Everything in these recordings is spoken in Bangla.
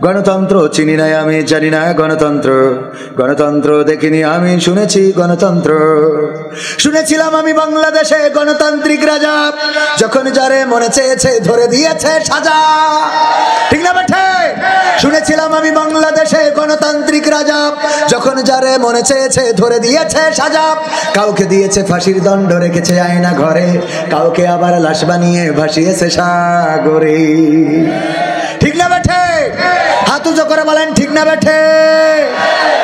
গণতন্ত্র চিনি নাই আমি, জানি না গণতন্ত্র, গণতন্ত্র দেখিনি আমি, শুনেছি গণতন্ত্র। শুনেছিলাম আমি বাংলাদেশে গণতান্ত্রিক রাজা, যখন যারে মনে চেয়েছে ধরে দিয়েছে সাজা। ঠিক না বেঠে? শুনেছিলাম আমি বাংলাদেশে গণতান্ত্রিক রাজা, যখন যারে মনে চেয়েছে ধরে দিয়েছে সাজা। কাউকে দিয়েছে ফাঁসির দণ্ড, রেখেছে আয়না ঘরে, কাউকে আবার লাশ বানিয়ে ভাসিয়েছে সাগরে। ঠিক না বেঠে? হাত উঁচু করে বলেন ঠিক না বেঠে?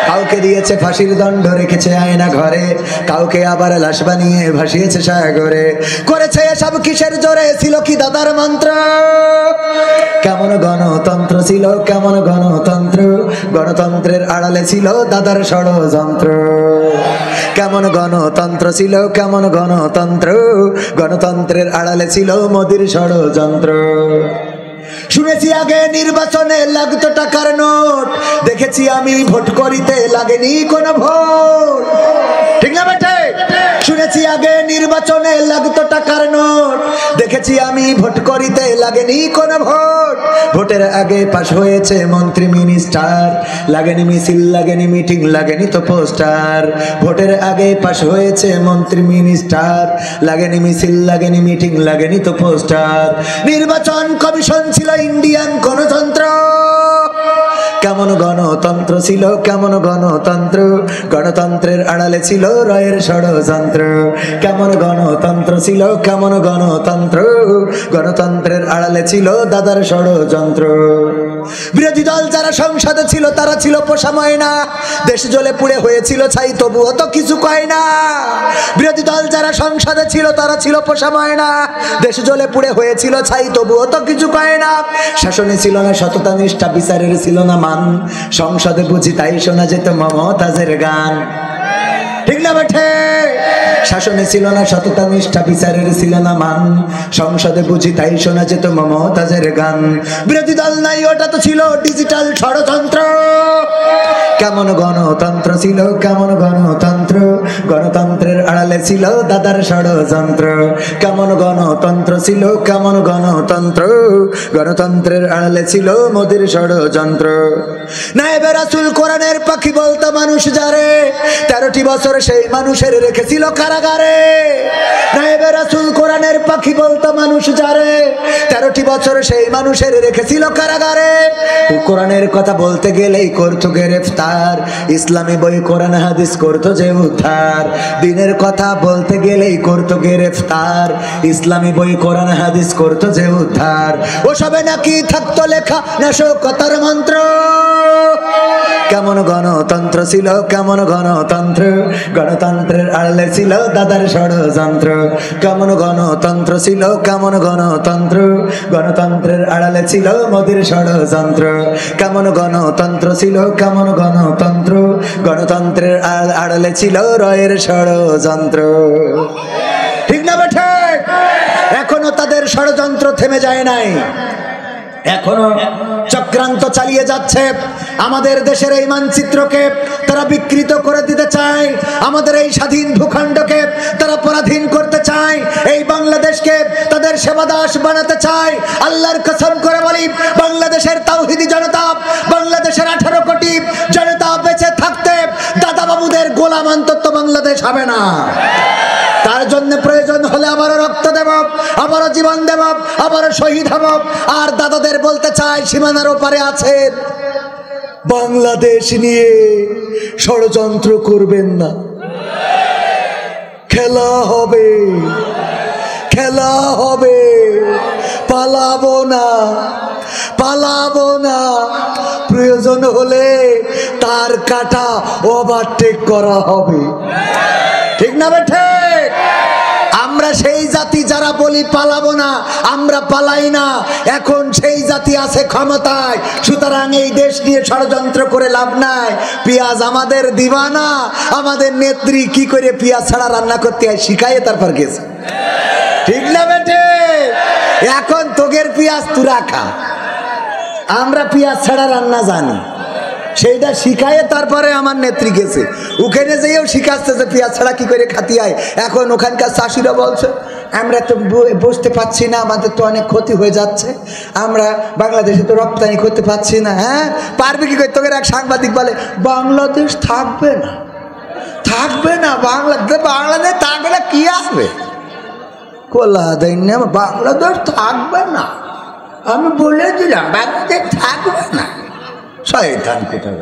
কাউকে দিয়েছে ফাঁসির দণ্ড, রেখেছে আয়না ঘরে, কাউকে আবার লাশ বানিয়ে ভাসিয়েছে সাগরে। করেছে এসব কিসের জোরে? ছিল কি দাদার মন্ত্র? কেমন গণতন্ত্র ছিল, কেমন গণতন্ত্র, গণতন্ত্রের আড়ালে ছিল দাদার ষড়যন্ত্র। কেমন গণতন্ত্র ছিল, কেমন গণতন্ত্র, গণতন্ত্রের আড়ালে ছিল মোদির ষড়যন্ত্র। শুনেছি আগে নির্বাচনে লাগতো টাকার নোট, দেখেছি আমি ভোট করিতে লাগেনি কোনো ভোট। ঠিক না বেটে? শুনেছি আগে নির্বাচনে লাগতো টাকার নোট, দেখেছি আমি ভোট করিতে লাগেনি কোনো ভোট। ভোটের আগে পাশ হয়েছে মন্ত্রী মিনিস্টার, লাগেনি মিছিল, লাগেনি মিটিং, লাগেনি তো পোস্টার। ভোটের আগে পাশ হয়েছে মন্ত্রী মিনিস্টার, লাগেনি মিছিল, লাগেনি মিটিং, লাগেনি তো পোস্টার। নির্বাচন কমিশন ছিল ইন্ডিয়ান গণতন্ত্র। কেমন গণতন্ত্র ছিল, কেমন গণতন্ত্র, গণতন্ত্রের আড়ালে ছিল রয়ের ষড়যন্ত্র। কেমন গণতন্ত্র ছিল, কেমন গণতন্ত্র, গণতন্ত্রের আড়ালে ছিল দাদার ষড়যন্ত্র। বিরোধী দল যারা সংসদে ছিল তারা ছিল পোষা ময়না, দেশ জ্বলে পুড়ে হয়েছিল ছাই, তবুও তো কিছু কয় না। বিরোধী দল যারা সংসদে ছিল তারা ছিল পোষা ময়না, দেশ জ্বলে পুড়ে হয়েছিল ছাই, তবুও তো কিছু কয় না। শাসনে ছিল না সততা নিষ্ঠা, বিচারের ছিল না মান, সংসদে বুঝি তাই শোনা যেত মমতাজের গান। ঠিক না বেঠে? শাসনে ছিল না সততা নিষ্ঠা, বিচারের ছিল না মান, সংসদে বুঝি তাই শোনা যেত মমতাজের গান। বিরোধী দল নাই, ওটা তো ছিল ডিজিটাল ষড়যন্ত্র। কেমন গণতন্ত্র ছিল, কেমন গণতন্ত্র, গণতন্ত্রের আড়ালে ছিল দাদার ষড়যন্ত্র। কেমন গণতন্ত্র ছিল, কেমন গণতন্ত্র, গণতন্ত্রের আড়ালে ছিল মোদির ষড়যন্ত্র। নায়েবে রাসূল কোরআনের পাখি বলতো মানুষ যারে, 13টি বছর সেই মানুষের রেখেছিল কারাগারে। নায়েবে রাসূল কোরআনের পাখি বলতো মানুষ যারে, 13টি বছর সেই মানুষের রেখেছিল কারাগারে। কোরআনের কথা বলতে গেলেই করতো গ্রেফতার, ইসলামী বই কোরআন হাদিস করতো যে উদ্ধার। দিনের কথা বলতে গেলেই করতো গ্রেফতার, ইসলামী বই কোরআন হাদিস করতো যে উদ্ধার। ওসবে নাকি থাকতো লেখা নাশকতার মন্ত্র। কেমন গণতন্ত্র ছিল, কেমন গণতন্ত্র, গণতন্ত্রের আড়ালে ছিল দাদার ষড়যন্ত্র। কেমন গণতন্ত্র ছিল, কেমন গণতন্ত্র, গণতন্ত্রের আড়ালে ছিল মোদির ষড়যন্ত্র। কেমন গণতন্ত্র ছিল, কেমন গণতন্ত্র, গণতন্ত্রের আড়ালে ছিল রয়ের ষড়যন্ত্র। ঠিক না বেঠে? এখনো তাদের ষড়যন্ত্র থেমে যায় নাই, এখনো চক্রান্ত চালিয়ে যাচ্ছে। আমাদের দেশের এই মানচিত্রকে তারা বিকৃত করে দিতে চায়, আমাদের এই স্বাধীন ভূখণ্ডকে তারা পরাধীন করতে চায়, এই বাংলাদেশকে তাদের সেবাদাস বানাতে চায়। আল্লাহর কসম করে বলি, বাংলাদেশের তাওহীদি জনতা, বাংলাদেশের 18 কোটি জনতা বেঁচে থাকতে দাদা বাবুদের গোলাম অন্তত বাংলাদেশ হবে না। তার জন্য প্রয়োজন হলে আবারও রক্ত দেব, আবারও জীবন দেব, আবারও শহীদ হব। আর দাদাদের বলতে চাই, সীমানার ওপারে আছেন, বাংলাদেশ নিয়ে ষড়যন্ত্র করবেন না। খেলা হবে, খেলা হবে, পালাবো না, পালাবো না। প্রয়োজন হলে তার কাটা ওভারটেক করা হবে। ঠিক না বেঠে? আমরা সেই জাতি যারা বলি পালাবো না, আমরা পালাই না। এখন সেই জাতি আছে ক্ষমতায়, সুতরাং এই দেশ নিয়ে ষড়যন্ত্র করে লাভ নাই। পেঁয়াজ আমাদের দিবানা, আমাদের নেত্রী কি করে পেঁয়াজ ছাড়া রান্না করতে হয় শিখায় তারপর গেছে। ঠিক না বেটে? এখন তোগের পেঁয়াজ তুরা খা, আমরা পেঁয়াজ ছাড়া রান্না জানি। সেইটা শিখায় তারপরে আমার নেত্রী গেছে, ওখানে যেও শিখাচ্ছে যে পেঁয়াজ ছাড়া কি করে খাতি হয়। এখন ওখানকার চাষিরা বলছে আমরা তো বসতে পারছি না, আমাদের তো অনেক ক্ষতি হয়ে যাচ্ছে, আমরা বাংলাদেশে তো রপ্তানি করতে পারছি না। হ্যাঁ পারবে কি করে? তোকে এক সাংবাদিক বলে বাংলাদেশ থাকবে না, থাকবে না, বাংলাদেশ থাকবে না, কি আসবে কোলা দেন, বাংলাদেশ থাকবে না, আমি বলে দিলাম বাংলাদেশ থাকবে না। শয়তান কোথায়,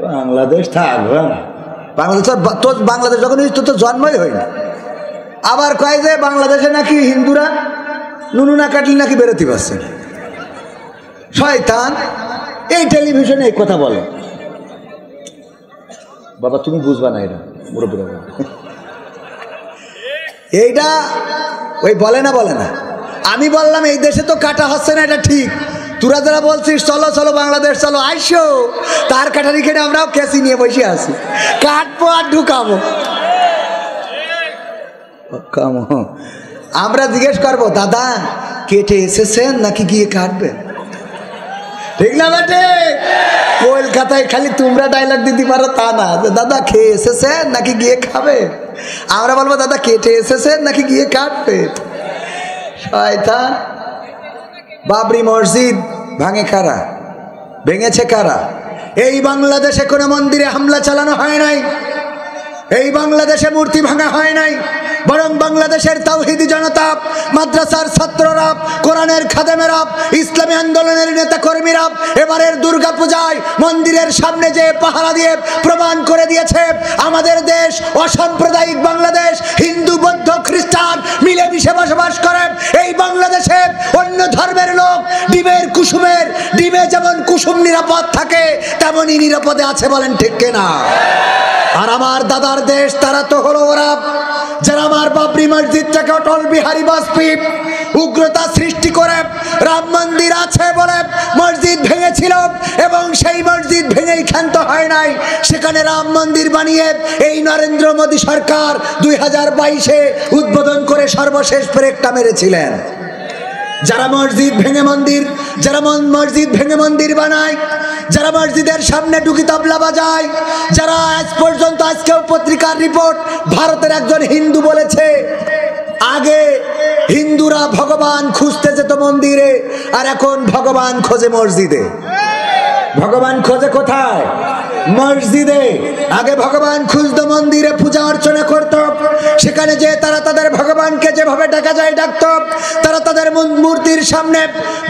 বাংলাদেশ থাকবে না, বাংলাদেশ তোর বাংলাদেশ যখন তোর তো জন্মই হয়নি। আবার কয় যে বাংলাদেশে নাকি হিন্দুরা নুনু না কাটলে নাকি বেরোতে পারছে না। শয়তান এই টেলিভিশনে এই কথা বলে। বাবা তুমি বুঝবা না এটা, মুরব্বীরা এইটা ওই বলে না, বলে না। আমি বললাম এই দেশে তো কাটা হচ্ছে না, এটা ঠিক। তোরা যারা বলছিস চলো চলো বাংলাদেশ চলো, আইসো, তার কাটারি খেটে আমরাও কেসি নিয়ে বসে আছি, কাটবো আর ঢুকাবো। আমরা জিজ্ঞেস করবো দাদা কেটে এসেছেন নাকি গিয়ে কাটবেন? ঠিক না বেটে? কলকাতায় খালি তোমরা ডায়লগ দিতে পারো তা না, দাদা খেয়ে এসেছেন নাকি গিয়ে খাবে? আমরা বলবো দাদা কেটে এসেছেন নাকি গিয়ে কাটবে। শয়তান। বাবরি মসজিদ ভাঙে কারা? ভেঙেছে কারা? এই বাংলাদেশে কোনো মন্দিরে হামলা চালানো হয় নাই, এই বাংলাদেশে মূর্তি ভাঙা হয় নাই, বরং বাংলাদেশের তাওহীদি জনতা, মাদ্রাসার ছাত্ররা, কোরআনের খাদেমেরা, ইসলামী আন্দোলনের নেতা কর্মীরা এবারের দুর্গা পূজায় মন্দিরের সামনে যে পাহারা দিয়ে প্রমাণ করে দিয়েছে আমাদের দেশ অসাম্প্রদায়িক বাংলাদেশ। হিন্দু বৌদ্ধ খ্রিস্টান মিলেমিশে বসবাস করে এই বাংলাদেশে অন্য ধর্মের লোক ডিমে যেমন কুসুম নিরাপদ থাকে তেমনই নিরাপদে আছে, বলেন ঠিক কিনা? আর আমার দাদার দেশ তারা তো হলো ওরা যারা আমার বাবরি মসজিদটাকে অটল বিহারী বাজপেয়ী উগ্রতা সৃষ্টি করে রাম মন্দির আছে বলে মসজিদ ভেঙেছিল, এবং সেই মসজিদ ভেঙেই ক্ষান্ত হয় নাই, সেখানে রাম মন্দির বানিয়ে এই নরেন্দ্র মোদী সরকার 2022-এ উদ্বোধন করে সর্বশেষ ব্রেকটা মেরেছিলেন। যারা মসজিদ ভেঙে মন্দির বানায়, যারা মসজিদের সামনে ডুকি তবলা বাজায়, যারা আজ পর্যন্ত, আজকেও পত্রিকার রিপোর্ট, ভারতের একজন হিন্দু বলেছে আগে হিন্দুরা ভগবান খুঁজতে যেত মন্দিরে, আর এখন ভগবান খোঁজে মসজিদে। ভগবান খোঁজে কোথায়? মসজিদে। আগে ভগবান খুঁজতো মন্দিরে, পূজা অর্চনা করত, সেখানে যে তারা তাদের ভগবানকে যেভাবে ডাকা যায় ডাকত, তারা তাদের মূর্তির সামনে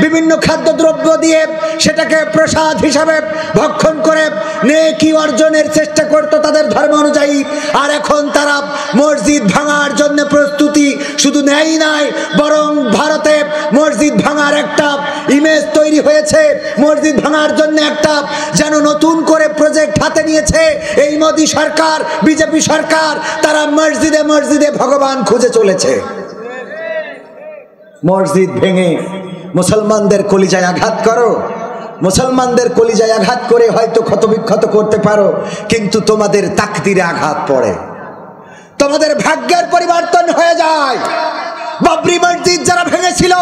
বিভিন্ন খাদ্যদ্রব্য দিয়ে সেটাকে প্রসাদ হিসাবে ভক্ষণ করে নেকি অর্জনের চেষ্টা করত তাদের ধর্ম অনুযায়ী। আর এখন তারা মসজিদ ভাঙার জন্য প্রস্তুতি শুধু নেয় নাই, বরং ভারতে মসজিদ ভাঙার একটা ইমেজ তৈরি হয়েছে, মসজিদ ভাঙার জন্য একটা যেন নতুন করে প্রজেক্ট হাতে নিয়েছে এই মোদী সরকার, বিজেপি সরকার। তারা মসজিদে মসজিদে ভগবান খুঁজে চলেছে। মসজিদ ভেঙে মুসলমানদের কলিজায় আঘাত করো, মুসলমানদের কলিজায় আঘাত করে হয়তো ক্ষতবিক্ষত করতে পারো, কিন্তু তোমাদের তাকদীরে আঘাত পড়ে, তোমাদের ভাগ্যের পরিবর্তন হয়ে যায়। বাবরি মসজিদ যারা ভেঙেছিল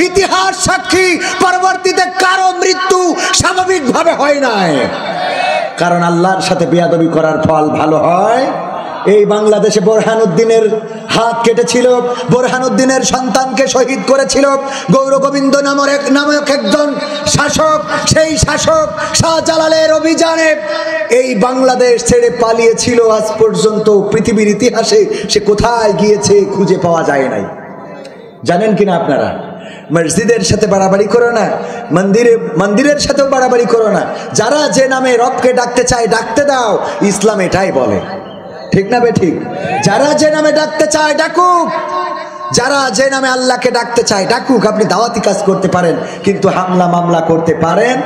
ইতিহাস সাক্ষী, পরবর্তীতে কারো মৃত্যু স্বাভাবিকভাবে হয় নাই, কারণ আল্লাহর সাথে বেয়াদবি করার ফল ভালো হয়। এই বাংলাদেশে বোরহানুদ্দিনের হাত কেটেছিল, বোরহানুদ্দিনের সন্তানকে শহীদ করেছিল গৌরগোবিন্দ নামক একজন শাসক। সেই শাসক শাহজালালের অভিযানে এই বাংলাদেশ ছেড়ে পালিয়েছিল। আজ পর্যন্ত পৃথিবীর ইতিহাসে সে কোথায় গিয়েছে খুঁজে পাওয়া যায় নাই। জানেন কিনা আপনারা? মসজিদের সাথে বাড়াবাড়ি করো না, মন্দিরের সাথেও বাড়াবাড়ি করো না। যারা যে নামে রবকে ডাকতে চায় ডাকতে দাও, ইসলাম এটাই বলে, ঠিক না বে ঠিক? যারা যে নামে ডাকতে চায় ডাকুক, যারা যে নামে আল্লাহকে ডাকতে চায় ডাকুক। আপনি দাওয়াতি কাজ করতে পারেন, কিন্তু হামলা মামলা করতে পারেন।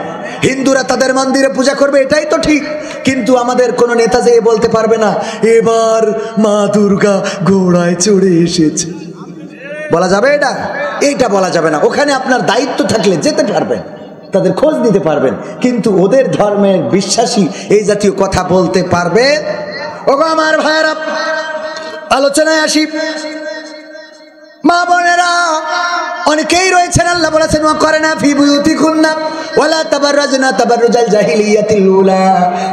হিন্দুরা তাদের মন্দিরে পূজা করবে, এটাই তো ঠিক, কিন্তু আমাদের কোনো নেতা যে বলতে পারবে না এবার মা দুর্গা ঘোড়ায় চড়ে এসেছে, বলা যাবে? এইটা বলা যাবে না। ওখানে আপনার দায়িত্ব থাকলে যেতে পারবেন, তাদের খোঁজ নিতে পারবেন, কিন্তু ওদের ধর্মের বিশ্বাসী এই জাতীয় কথা বলতে পারবে? ওগো আমার ভাইয়েরা, আলোচনায় আসি। মা বোনেরা অনেকেই রয়েছেন, আল্লাহ বলেছেন ওয়াকরনা ফি বুয়ুতিকুন্না ওয়ালা তাবাররাজনা তাবাররুজাল জাহিলিয়াতিল উলা।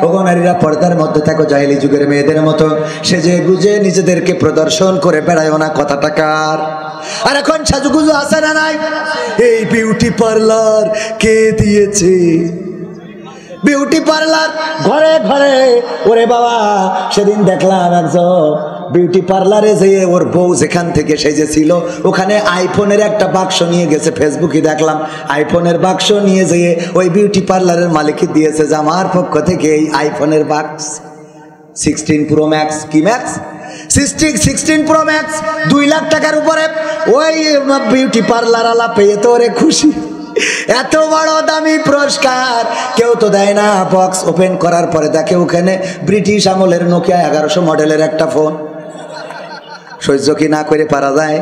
ওগো নারীরা পর্দার মধ্যে থাকো, জাহেলি যুগের মেয়েদের মতো সেজে গুজে নিজেদেরকে প্রদর্শন করে বেড়ায়ও না। কথাটা কার? আর এখন সাজুগুজু আছে না নাই? এই বিউটি পার্লার কে দিয়েছে? বিউটি পার্লার ঘরে ঘরে। ওরে বাবা, সেদিন দেখলাম একজন বিউটি পার্লারে যেয়ে ওর বউ যেখান থেকে সেজেছিল ওখানে আইফোনের একটা বাক্স নিয়ে গেছে। ফেসবুকে দেখলাম আইফোনের বাক্স নিয়ে যেয়ে ওই বিউটি পার্লারের মালিককে দিয়েছে যে আমার পক্ষ থেকে এই আইফোনের বাক্স 16 প্রো ম্যাক্স। কি ম্যাক্স? 16 প্রো ম্যাক্স 2 লাখ টাকার উপরে। ওই বিউটি পার্লার আলা পেয়ে তো ওরে খুশি। এত বড় দামি পুরস্কার কেউ তো দেয় না। বক্স ওপেন করার পরে দেখে ওখানে ব্রিটিশ আমলের নোকিয়া 1100 মডেলের একটা ফোন। সহ্য কি না করে পারা যায়?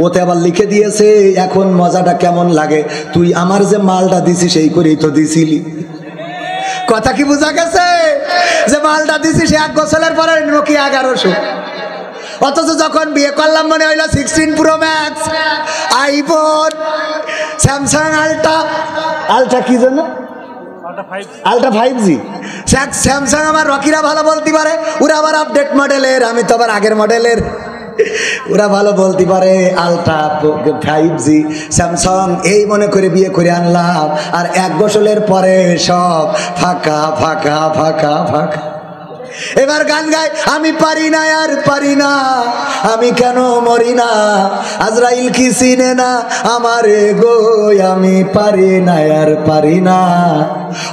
ওতে আবার লিখে দিয়েছে এখন মজাটা কেমন লাগে, তুই আমার যে মালটা দিছিস সেই করেই তো দিছিলি। কথা কি বোঝা গেছে? যে মালটা দিছিস 1 বছরের পরে নোকিয়া 1100, অথচ যখন বিয়ে করলাম মনে হইলো 16 pro max, iPhone, Samsung ultra কি জন্য আলট্রা 5G। স্যামসাং আমার রকিরা ভালো বলতে পারে, ওরা আবার আপডেট মডেলের, আমি তো আবার আগের মডেলের। ওরা ভালো বলতে পারে আলট্রা 5G স্যামসাং এই মনে করে বিয়ে করে আনলাম। আর 1 বছরের পরে সব ফাঁকা ফাঁকা ফাঁকা ফাঁকা। এবার গান গায়, আমি পারি না আর পারি না, আমি কেন মরি না, আজরাইল কি চিনে না আমারে গো, আমি পারি না আর পারি না,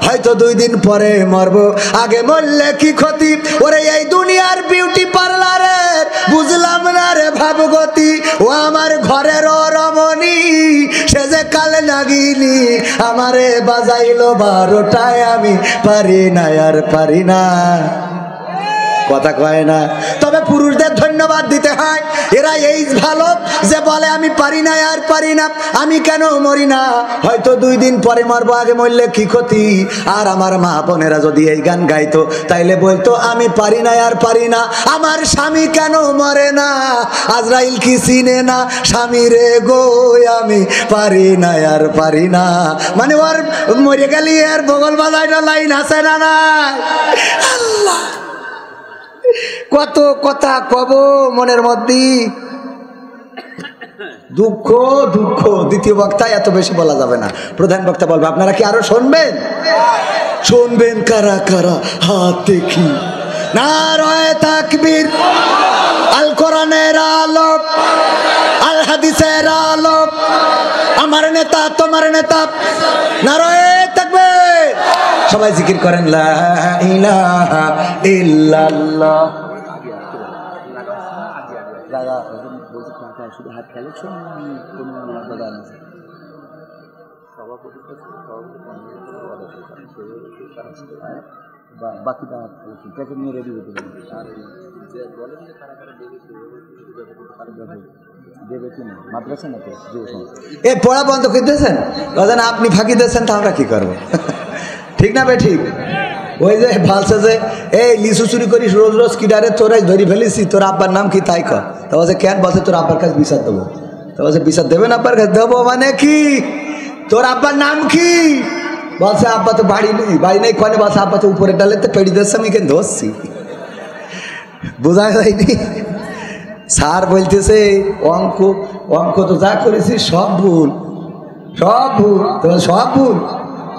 হয়তো 2 দিন পরে মরবো, আগে মরলে কি ক্ষতি। ওরে এই দুনিয়ার বিউটি পার্লারের বুঝলাম না রে ভাবগতি, ও আমার ঘরের রমণী সে যে কাল নাগিনি, আমারে বাজাইলো 12টায়, আমি পারি না আর পারি না। কথা কয় না। তবে পুরুষদের ধন্যবাদ দিতে হয়, এরা এই ভালো যে বলে আমি পারি না আর পারি না, আমি কেন মরি না, হয়তো 2 দিন পরে মরবো, আগে মরলে কি ক্ষতি। আর আমার মা বোনেরা যদি এই গান গাইতো তাইলে বলতো আমি পারি না আর পারি না, আমার স্বামী কেন মরে না, আজরাইল কি চিনে না স্বামী রে গো, আমি পারি না আর পারি না। মানে ওর মরে গেলি আর বগল বাজাইটা লাইন আছে না নাই? আল্লাহ, কত কথা কব মনের মধ্যে, দুঃখ দুঃখ। দ্বিতীয় বক্তায় এত বেশি বলা যাবে না, প্রধান বক্তা বলবে। আপনারা কি আরো শুনবেন? শুনবেন কারা কারা? হাত দেখি। নারায়ে তাকবীর, আল কোরআনের আলো, আল হাদিসের আলো, আমার নেতা তোমার নেতা, নারায়ে তাকবীর। সবাই জিকির করেন লা ইলাহা ইল্লাল্লাহ। শুধু হাত কালেকশন বাকিটা নিয়ে রেডি হতে দেবে কিনা মাদ্রাসা না তো এ পড়া বন্ধ করে দিয়েছেন, আপনি ফাঁকি দিয়েছেন তো আমরা কি করবো? ঠিক না বে ঠিক? ওই যে ভালছে যে এই লিচু চুরি করিস রোজ রোজ কিডারে তোরাই ধরি ফেলিছি, তোর আব্বার নাম কি তাই কর। তো বলছে কেন? বলছে তোর আব্বার কাছে বিচার দেবো। তো বলছে বিচার দেবেন আব্বার কাছে? দেবো মানে কি? তোর আব্বার নাম কি? বলছে আব্বা তো বাড়ি নেই, বাড়ি নেই কনে? বলছে আব্বা তো উপরে ডালেতে পেড়ি দিচ্ছে, আমি কেন ধরছি, বোঝা যায়নি। স্যার বলতেছে অঙ্ক অঙ্ক তো যা করেছি সব ভুল, সব ভুল, সব ভুল,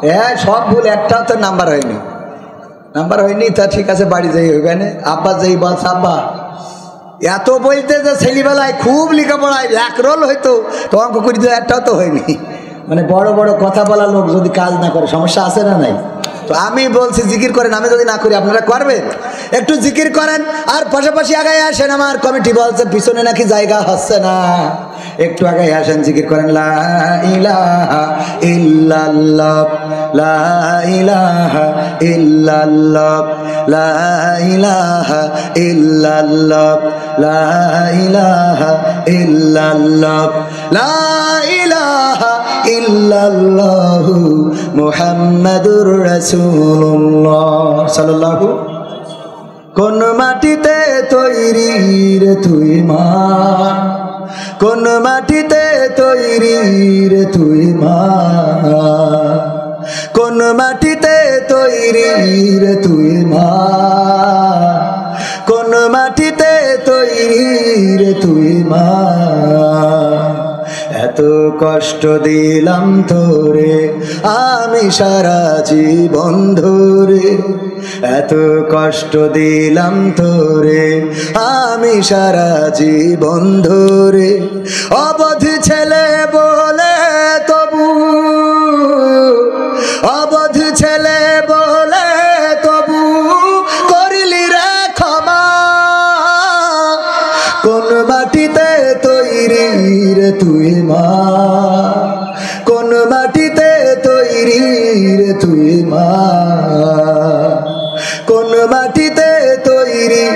হ্যাঁ সব ভুল, একটাও তো নাম্বার হয়নি, নাম্বার হয়নি। তা ঠিক আছে বাড়ি যাই হইবে না। আব্বা যাই বলছে আব্বা এত বলতে যে ছেলেবেলায় খুব লেখাপড়ায় 1 রোল হইতো, তো অঙ্ক করে দিলে একটাও তো হয়নি। মানে বড় বড় কথা বলা লোক যদি কাজ না করে সমস্যা আছে না নাই? তো আমি বলছি জিকির করেন, আমি যদি না করি আপনারা করবেন, একটু জিকির করেন আর পাশাপাশি আগায় আসেন। আমার কমিটি বলছে পিছনে নাকি জায়গা হচ্ছে না, একটু আগায় আসেন, জিকির করেন লা ইলাহা ইল্লাল্লাহ, লা ইলাহা ইল্লাল্লাহ, লা ইলাহা ইল্লাল্লাহ, লা ইলাহা ইল্লাল্লাহ, লা ইলাহা ইল্লাল্লাহু মুহাম্মাদুর রাসূলুল্লাহ সাল্লাল্লাহু। কোন মাটিতে তৈরি রে তুই মা, কোন মাটিতে তৈরি রে তুই মা, কোন মাটিতে তৈরি রে তুই মা, কোন মাটিতে তৈরি রে তুই মা। এত কষ্ট দিলাম তোরে আমি সারা জীবন ধরে, এত কষ্ট দিলাম তোরে আমি সারা জীবন ধরে। অবধ ছেলে বলে তবু, অবধ ছেলে বলে তবু করলি রে ক্ষমা। কোন মাটিতে তৈরি রে তুই মা, কোন মাটিতে তৈরি রে তুই মা, কোন মাটিতে তৈরি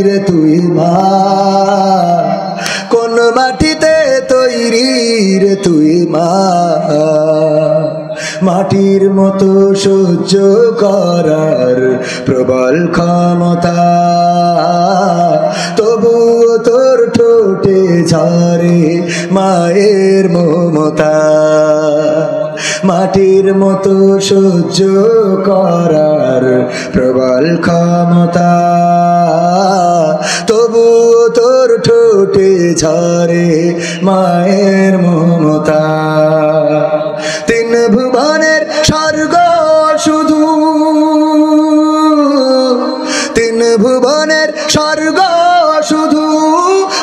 রে তুই মা, কোন মাটিতে তৈরি রে তুই মা। মাটির মতো সহ্য করার প্রবল ক্ষমতা, তবুও তোর ঠোঁটে ঝরে মায়ের মমতা। মাটির মতো সহ্য করার প্রবল ক্ষমতা, তবুও তোর ঠোঁটে ঝরে মায়ের মমতা। তিন ভুবনের স্বর্গ শুধু, তিন ভুবনের স্বর্গ শুধু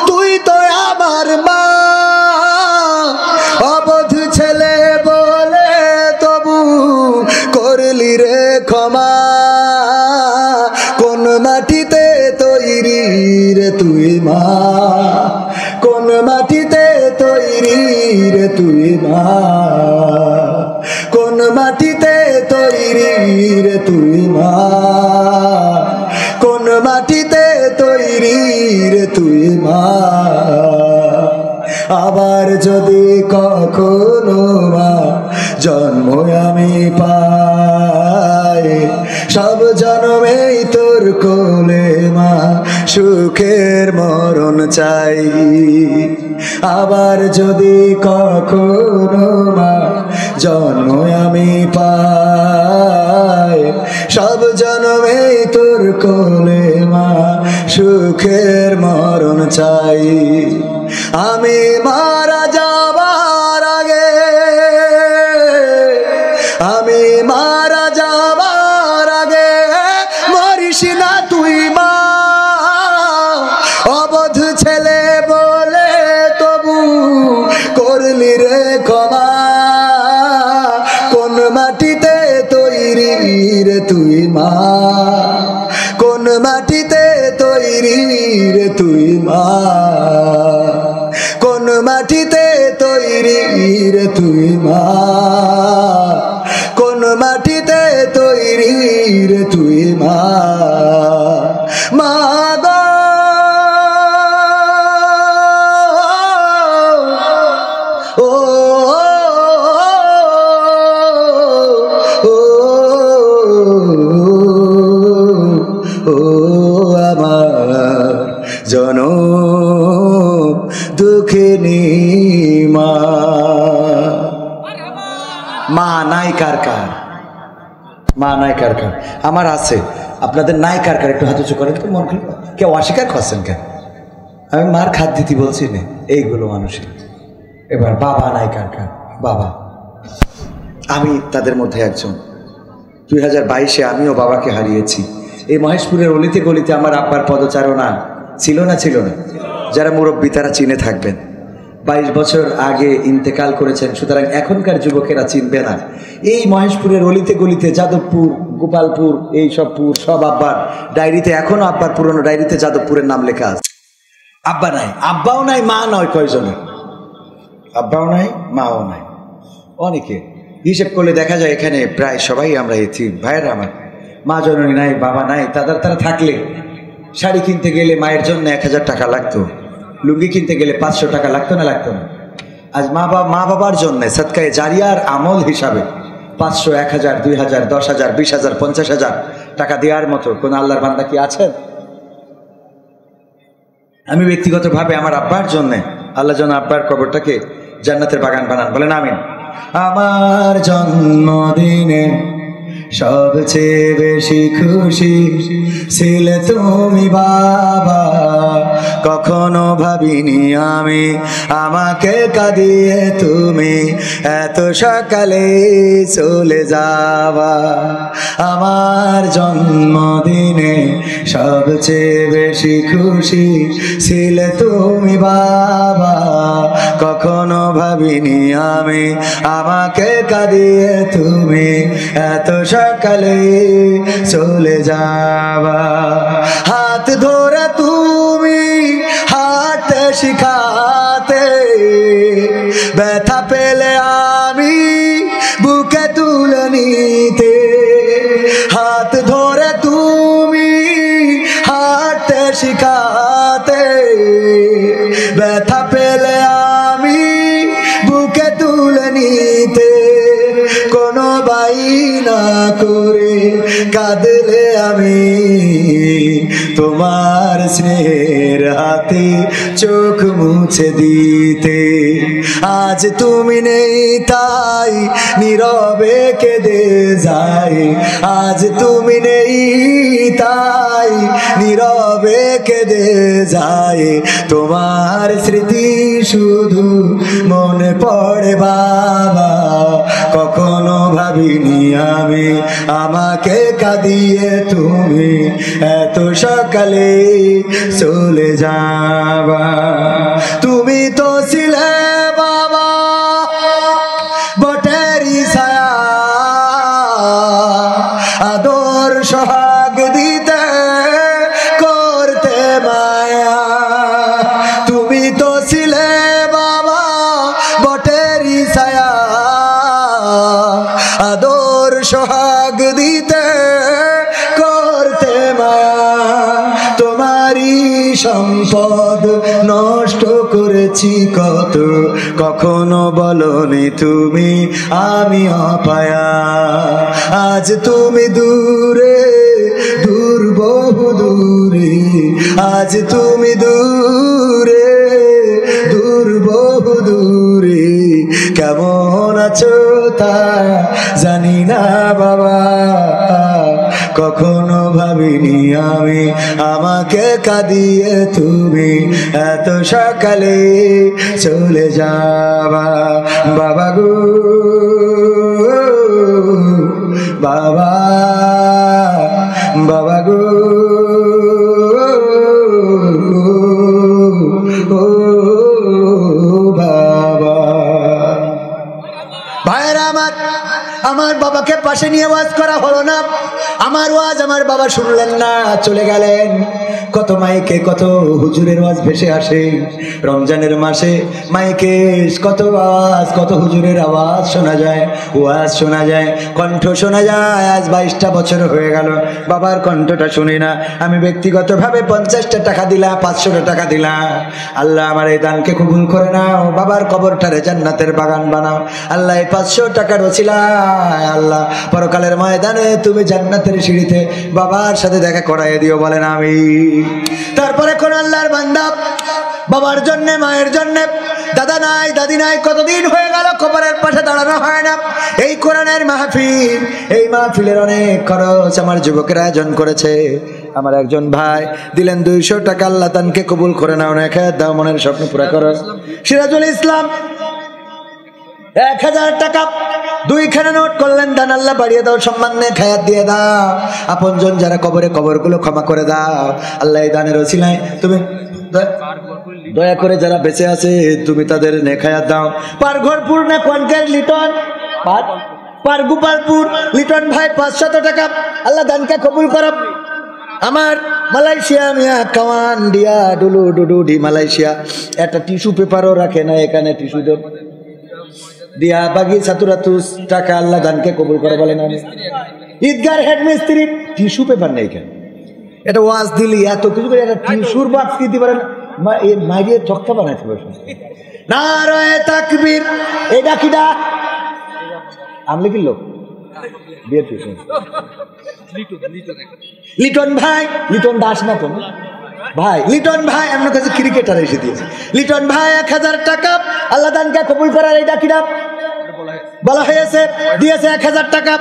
তুই তো আমার মা। অবধ ছেলে বলে তবু করলি রে ক্ষমা। কোন মাটিতে তৈরি রে তুই মা, কোন মাটিতে তৈরি রে তুই মা, কোন মাটিতে তৈরি রে তুই মা, কোন মাটিতে তৈরি রে তুই মা। আবার যদি কখনো মা জন্ম আমি পাই, সব জন্মেই তোর কোলে মা সুখের মরণ চাই। আবার যদি কখনো মা জন্ম আমি পাই, সব জন্মেই তোর কোলে মা সুখের মরণ চাই। আমি মারা যাবার আগে, আমি মারা যাবার আগে মরিস না তুই মা। অবধ ছেলে বলে তবু করলি রে ক্ষমা। কোন মাটিতে তৈরি রে তুই মা, কোন মাটিতে তৈরি রে তুই মা, কোন মাটিতে তৈরি রে তুই মা, কোন মাটিতে তৈরি রে তুই মা। মা গো ও আমার জনম দুঃখিনী মা। মা নাই কার কার, মা নাই কার কার। আমার আছে, আপনাদের নাই কার কার? একটু হাত উঁচু করেন তো, মন খুলে। কেউ অস্বীকার করছেন কেন? আমি মার খাদ দিতে বলছি না, এইগুলো মানুষের। এবার বাবা নাই কার কার? বাবা, আমি তাদের মধ্যে একজন। 2022-এ আমিও বাবাকে হারিয়েছি। এই মহেশপুরের অলিতে গলিতে আমার আব্বার পদচারণা ছিল না? ছিল না? যারা মুরব্বী তারা চিনে থাকবেন। 22 বছর আগে ইন্তেকাল করেছেন, সুতরাং এখনকার যুবকেরা চিনবে না। এই মহেশপুরের অলিতে গলিতে, যাদবপুর, গোপালপুর, এই সব পুর সব আব্বার ডায়েরিতে, এখনো আব্বার পুরনো ডায়েরিতে যাদবপুরের নাম লেখা আছে। আব্বা নাই, আব্বাও নাই, মা নয়। কয়জনের? আব্বাও নাই, মাও নাই। অনেকে হিসেব করলে দেখা যায় এখানে প্রায় সবাই আমরা এতিম। ভাইয়েরা আমার, মা জননী নাই, বাবা নাই। তারা থাকলে শাড়ি কিনতে গেলে মায়ের জন্য 1000 টাকা লাগতো, লুঙ্গি কিনতে গেলে 500 টাকা লাগতো না? লাগতো না? আজ মা বাবার জন্য সদকায়ে জারিয়ার আমল হিসাবে 500, 1000, 2000, 10,000, 20,000, 50,000 টাকা দেওয়ার মতো কোন আল্লাহর বান্দা কি আছেন? আমি ব্যক্তিগতভাবে আমার আব্বার জন্য আল্লাহ যেন আব্বার কবরটাকে জান্নাতের বাগান বানান, বলেন আমিন। আমার জন্মদিনে সবচেয়ে বেশি খুশি ছিলে তুমি বাবা, কখনো ভাবিনি আমি আমাকে কাঁদিয়ে তুমি এত সকালে চলে যাবা। আমার জন্মদিনে সবচেয়ে বেশি খুশি ছিলে তুমি বাবা, কখনো ভাবিনি আমি আমাকে কাঁদিয়ে তুমি এত সকালে চলে যাবা। হাত ধরে তুমি হাঁটতে শিখাতে, ব্যথা পেলে আমি বুকে তুলে নিতে। হাত ধরে তুমি হাঁটতে শিখাতে, ব্যথা পেলে আমি বুকে তুলে নিতে। কোনো বাইনা করে কাঁদলে আমি তোমার স্নেহের হাতে চোখ মুছে দিতে। আজ তুমি নেই তাই নীরবে কেঁদে যাই, আজ তুমি নেই তাই নীরবে কেঁদে যাই। তোমার স্মৃতি শুধু মনে পড়ে বাবা, কখনো ভাবিনি আমি আমাকে কাঁদিয়ে তুমি এত সকালে চলে যাবা। তুমি তো ছিলে বাবা বটেরই ছায়া, আদর সোহাগ দিতে করতে মায়া। তুমি তো ছিলে বাবা বটেরই ছায়া, আদর সোহাগ দিতে করতে মায়া। তোমারই সম্পদ নষ্ট করেছি কত, কখনো বলনি তুমি আমি অপায়া। আজ তুমি দূরে দূর বহু দূরে, আজ তুমি দূরে দূর বহু দূরে। কেমন আছো তা জানি না বাবা, কখনো ভাবিনি আমি আমাকে কাঁদিয়ে তুমি এত সকালে চলে যাবা। বাবা গো বাবা, বাবা গো বাবা। ভাইরা আমার বাবাকে পাশে নিয়ে ওয়াজ করা হলো না, আমার ওয়াজ আমার বাবা শুনলেন না, চলে গেলেন। কত মাইকে কত হুজুরের ওয়াজ ভেসে আসে, রমজানের মাসে মাইকে কত আওয়াজ, কত হুজুরের আওয়াজ শোনা যায়, ওয়াজ শোনা যায়, কণ্ঠ শোনা যায়। আজ 22টা বছর হয়ে গেল বাবার কণ্ঠটা শুনি না। আমি ব্যক্তিগতভাবে 50টা টাকা দিলাম, 500টা টাকা দিলাম। আল্লাহ আমার এই দানকে কবুল করে নাও, বাবার কবরটারে জান্নাতের বাগান বানাও। আল্লাহ এই 500 টাকার ওসিলায় আল্লাহ পরকালের ময়দানে তুমি জান্নাতের সিঁড়িতে বাবার সাথে দেখা করাইয়ে দিও, বলেন আমি। তারপরে কোন আল্লাহর বান্দা বাবার জন্য, মায়ের জন্য, দাদা নাই দাদি নাই, কতদিন হয়ে গেল কবরের পাশে দাঁড়ানো হয় না। এই কোরআনের মাহফিল, এই মাহফিলের অনেক খরচ আমার যুবকের আয়োজন করেছে। আমার একজন ভাই দিলেন 200 টাকা, আল্লাহ তানকে কবুল করে নাও, না খেয়ে দাও, মনের স্বপ্ন পুরা করো। সিরাজুল ইসলাম 1000 টাকা 2খানা নোট করলেন, দান আল্লাহ বাড়িয়ে দাও, সম্মান নেই খায়াত দিয়ে দাও। আপনজন যারা কবরে, কবরগুলো ক্ষমা করে দাও আল্লাহ। এই দানের ওসিলায় তুমি দয়া করে যারা বেঁচে আছে তুমি তাদের নেখায়াত দাও। পারঘরপুর না কোয়ানকার লিটন, পার গোপালপুর লিটন ভাই 500 টাকা, আল্লাহ দানকে কবুল করো। আমার মালয়েশিয়া মিয়া কাওয়ান ডিয়া ডুলু ডুডু ডি মালয়েশিয়া একটা টিস্যু পেপারও রাখে না, এখানে টিস্যু দিয়া বাগি 700 টাকা, আল্লাহ দানকে কবুল করে, বলেন আমি। ঈদগার হেড মিস্ত্রি টিস্যু পেপার নেই কেন, এটা ওয়াজ দিলি এত কিছু করে, একটা টিস্যুর বাক্স দিতে পারেন, মাইরিয়ে তক্তা বানাইতে পারবেন। নারায়ে তাকবীর। এটা কিডা? আমলি কি লোক লিটন ভাই, লিটন দাস না তো, ভাই লিটন ভাই আমার কাছে ক্রিকেটার এসে দিয়েছে। লিটন ভাই 1000 টাকা আল্লাহ দানকে কবুল করার এইটা কি নাম বলা হয়েছে, দিয়েছে 1000 টাকা।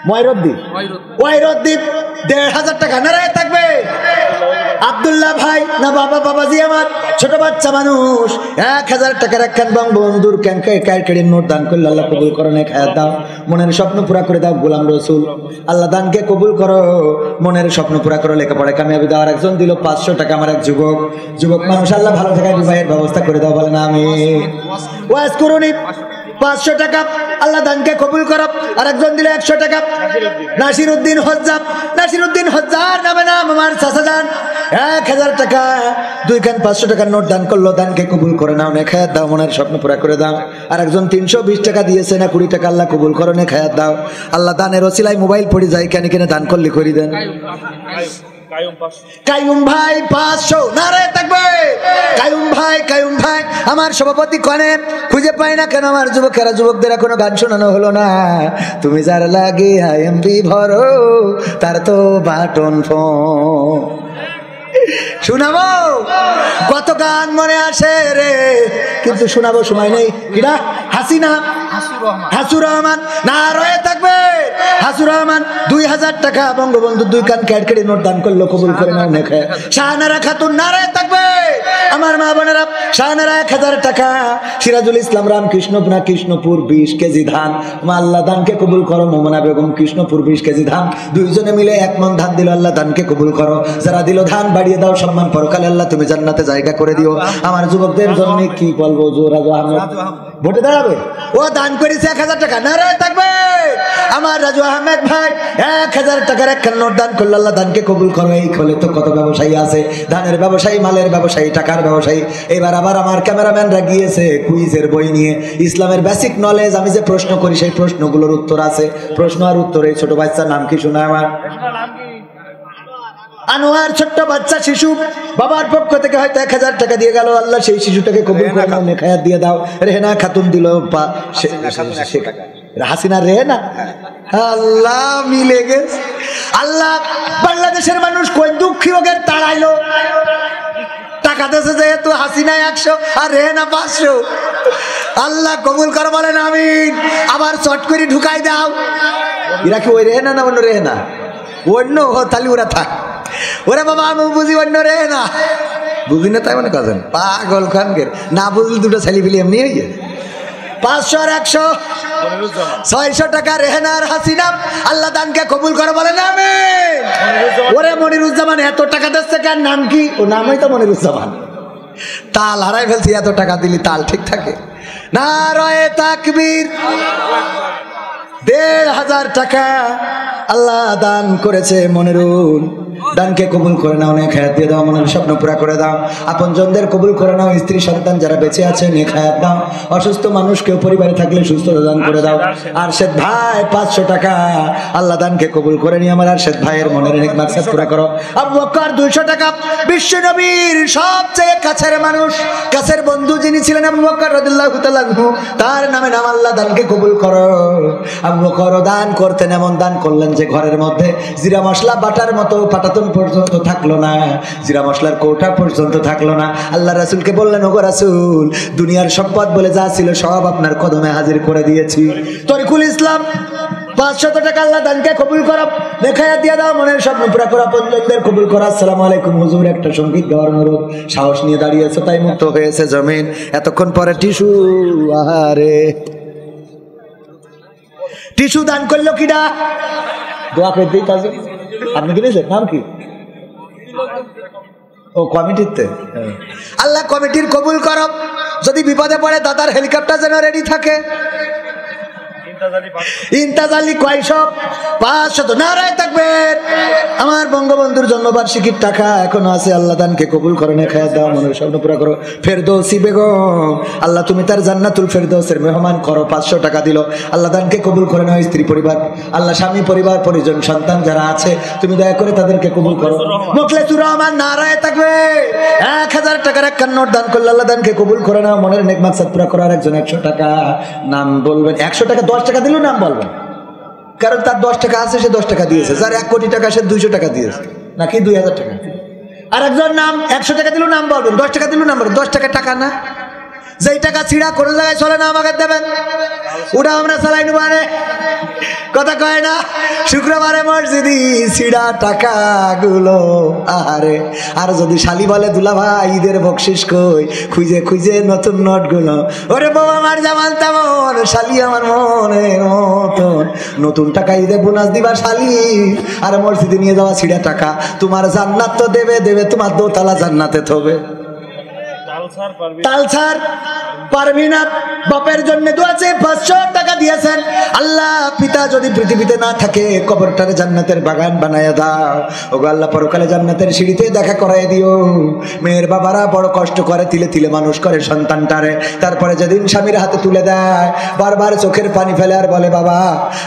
ময়রদ্দীপ 1500 টাকা। নারায় থাকবে। আব্দুল্লাহ ভাই না বাবা বাবাজি আমার ছোট বাচ্চা মানুষ 1000 টাকার একখান বঙ্গবন্ধুর ক্যারকেটের নোট দান করলে আল্লাহ কবুল করো, নেক হায়াত দাও, মনের স্বপ্ন পুরা করে দাও। গোলাম রসুল আল্লাহ দানকে কবুল করো, মনের স্বপ্ন পুরা করো, লেখাপড়া কামিয়াবি দাও। আর একজন দিল 500 টাকা, আমার এক যুবক মানুষ, আল্লাহ ভালো জায়গায় বিবাহের ব্যবস্থা করে দাও, বলে না আমি ওয়াজ করুনি। 500 টাকা আল্লাহ দানকে কবুল করো। আর একজন দিল 100 টাকা, নাসিরউদ্দিন হজ্জার নামে নাম আমার চাচা যান 1000 টাকা, 500 টাকার নোট দান করলো, দানকে কবুল করে নাও, নেক হায়াত দাও, মনের স্বপ্ন পুরা করে দাও। আর একজন 320 টাকা দিয়েছে না 20 টাকা, আল্লাহ কবুল করো, নেক হায়াত দাও। আল্লাহ দানের ওসিলায় মোবাইল পড়ে যায়, কেন দান করলে করি দেন। কায়ুম ভাই 500। নারায় থাকবে। কায়ুম ভাই আমার সভাপতি কনে খুঁজে পাই না কেন, আমার যুবকদের এখনো গান শোনানো হলো না। তুমি যার লাগে এমবি ভরো তার তো বাটন ফোন। শোনাবো কত গান মনে আসে রে, কিন্তু শোনাবো সময় নেই। কিরা হাসিনা হাসুর রহমান না রয়ে থাকবে। হাসুর রহমান 2000 টাকা বঙ্গবন্ধু 2 কান ক্যাডকেটে নোট দান করলো, কবুল করে নাও, নেক হায়াত। শাহনারা খাতুন না রয়ে থাকবে। আমার মা বোনেরা শাহনারা 1000 টাকা। সিরাজুল ইসলাম কৃষ্ণপুর 20 কেজি ধান, আল্লাহ দানকে কবুল করো। মোমনা বেগম কৃষ্ণপুর 20 কেজি ধান, দুইজনে মিলে 1 মণ ধান দিল, আল্লাহ দানকে কবুল করো। যারা দিল ধান বাড়িয়ে দাও, সম্মান পরকালে আল্লাহ তুমি জান্নাতে জায়গা করে দিও। আমার যুবকদের জন্য কি বলবো, রাজু আহমেদ ভোটে দাঁড়াবে, ও দান করেছে 1000 টাকা। নারায় থাকবে। আমার রাজু আহমেদ ভাই 1000 টাকার একখান নোট দান করলো, আল্লাহ দানকে কবুল করো। এই খোলে তো কত ব্যবসায়ী আছে, ধানের ব্যবসায়ী, মালের ব্যবসায়ী, টাকার ব্যবসায়ী। এবার আবার আমার ক্যামেরাম্যানরা গিয়েছে কুইজের বই নিয়ে, ইসলামের বেসিক নলেজ। আমি যে প্রশ্ন করি সেই প্রশ্নগুলোর উত্তর আছে, প্রশ্ন আর উত্তর। এই ছোট বাচ্চার নাম কি শোনা আমার? আনোয়ার, ছোট্ট বাচ্চা শিশু, বাবার পক্ষ থেকে হয়তো 1000 টাকা দিয়ে গেল, আল্লাহ সেই শিশুটাকে কবুল করে নাও, নেক হায়াত দিয়ে দাও। রেহেনা খাতুন দিল হাসিনা রেহেনা, আল্লাহ মিলে গেছে। আল্লাহ বাংলাদেশের মানুষ কই দুঃখী ওকে তাড়াইলো, টাকা দেশে যেহেতু হাসিনা 100 আর রেহেনা 500, আল্লাহ কবুল কর বলেন আমিন। আবার চট করে ঢুকাই দাও। এরা কি ওই রেহেনা না অন্য রেহেনা? অন্য তাহলে ওরা থাক। ওরে বাবা আমি বুঝি অন্য রেহেনা, বুঝি না তাই মনে করেন পাগল খানকে না বুঝলি দুটো ছেলে ফেলি এমনি হয়ে যায়। 500 আর 100 600 টাকা রেহেনার হাসিনা, আল্লাহ দানকে কবুল করে বলেন আমিন। ওরে মনিরুজ্জামান এত টাকা দিচ্ছে কেন? নাম কি? ও নামই তো মনিরুজ্জামান। তাল হারাই ফেলছি, এত টাকা দিলি তাল ঠিক থাকে? নারায়ে তাকবীর। 1500 টাকা আল্লাহ দান করেছে মনিরুল, দানকে কবুল করে নাও, নেক হায়াত দিয়ে দাও, মনের স্বপ্ন পুরা করে দাও। আপনজনদের কবুল করে নাও, স্ত্রী সন্তান যারা বেঁচে আছে নেক হায়াত দাও। অসুস্থ মানুষ কেউ পরিবারে থাকলে সুস্থতা দান করে দাও। আরশেদ ভাই 500 টাকা আল্লাহ দানকে কবুল করে নিয়ে আমার আরশেদ ভাইয়ের মনের নেক মাকসাদ পুরা করো। আবু বকর 200 টাকা, বিশ্ব নবীর সবচেয়ে কাছের মানুষ, কাছের বন্ধু যিনি ছিলেন আবু বকর রাদিয়াল্লাহু তাআলা আনহু, তার নামে নাম আল্লাহ দানকে কবুল করো। আবু বকর দান করতেন, এমন দান করলেন যে ঘরের মধ্যে জিরা মশলা বাটার মতো পাটাতন পর্যন্ত থাকলো না, জিরা মশলার কৌটা পর্যন্ত থাকলো না। আল্লাহ রাসূলকে বললেন, ওগো রাসূল, দুনিয়ার সম্পদ বলে যা ছিল সব আপনার কদমে হাজির করে দিয়েছি। তরিকুল ইসলাম 500 টাকা আল্লাহ দানকে কবুল করো, নেক হায়াত দিয়ে দাও, মনের স্বপ্ন পুরা করো, আপনজনদের কবুল করো। আসসালামু আলাইকুম হুজুর, একটা সঙ্গীত গাওয়ার অনুরোধ। সাহস নিয়ে দাঁড়িয়েছে তাই মুক্ত হয়েছে জমিন। এতক্ষণ পরে টিস্যু, আহারে টিস্যু দান করলো কিডা? দোয়া করে দিই কাজে। আপনি কিনেছেন? নাম কি? ও কমিটিতে। আল্লাহ কমিটির কবুল করো। যদি বিপদে পড়ে দাদার হেলিকপ্টার যেন রেডি থাকে। ইন্তাজালি 500 নারায় থাকবেন। আমার বঙ্গবন্ধুর জন্মবার্ষিকীর টাকা এখনো আছে, আল্লাহ দানকে কবুল করে, নেক হায়াত দাও, মনের স্বপ্ন পুরা করো। ফেরদৌসি বেগম, আল্লাহ তুমি তার জান্নাতুল ফেরদৌসের মেহমান করো। 500 টাকা দিল, আল্লাহ দানকে কবুল করে নাও। স্ত্রী পরিবার, আল্লাহ স্বামী পরিবার পরিজন সন্তান যারা আছে তুমি দয়া করে তাদেরকে কবুল করো। মোখলেসুর রহমান নারায় থাকবে। 1000 টাকার একখান নোট দান করলে আল্লাহ দানকে কবুল করে নাও, মনের নেক মাকসাদ পুরা করো। আর একজন 100 টাকা নাম বলবেন। 100 টাকা 10 টাকা দিলেও নাম বলবেন, কারণ তার 10 টাকা আছে, সে 10 টাকা দিয়েছে। যার 1 কোটি টাকা সে 200 টাকা দিয়েছে, নাকি 2000 টাকা। আর একজন নাম 100 টাকা দিল নাম বলবেন, 10 টাকা দিল নাম বলবেন। 10 টাকা টাকা না, যেই টাকা ছিঁড়া কোনো জায়গায় চলে না আমাকে দেবেন, ওটা আমরা চালাই নেব। কথা কয় না, শুক্রবারে মসজিদি ছিঁড়া টাকা গুলো আরে। আর যদি শালি বলে দুলা ভাই ঈদের বকশিস কই, খুঁজে খুঁজে নতুন নোট গুলো, ওরে বউ আমার যেমন তেমন, শালি আমার মনের মতন। নতুন টাকা ঈদে বোনাস দিবা শালি, আর মসজিদে নিয়ে যাওয়া ছিঁড়া টাকা। তোমার জান্নাত তো দেবে দেবে, তোমার দোতলা জান্নাতে থবে। তালসার পারবি না, বাপের জন্য দোয়া চেয়ে 500 টাকা দিয়েছেন। আল্লাহ পিতা যদি পৃথিবীতে না থাকে, কবরটারে জান্নাতের বাগান বানায়া দাও। ওগো আল্লাহ পরকালে জান্নাতের সিঁড়িতে দেখা করায় দিও। মেয়ের বাবারা বড় কষ্ট করে, তিলে তিলে মানুষ করে সন্তানটারে, তারপরে যেদিন স্বামীর হাতে তুলে দেয় বারবার চোখের পানি ফেলে আর বলে বাবা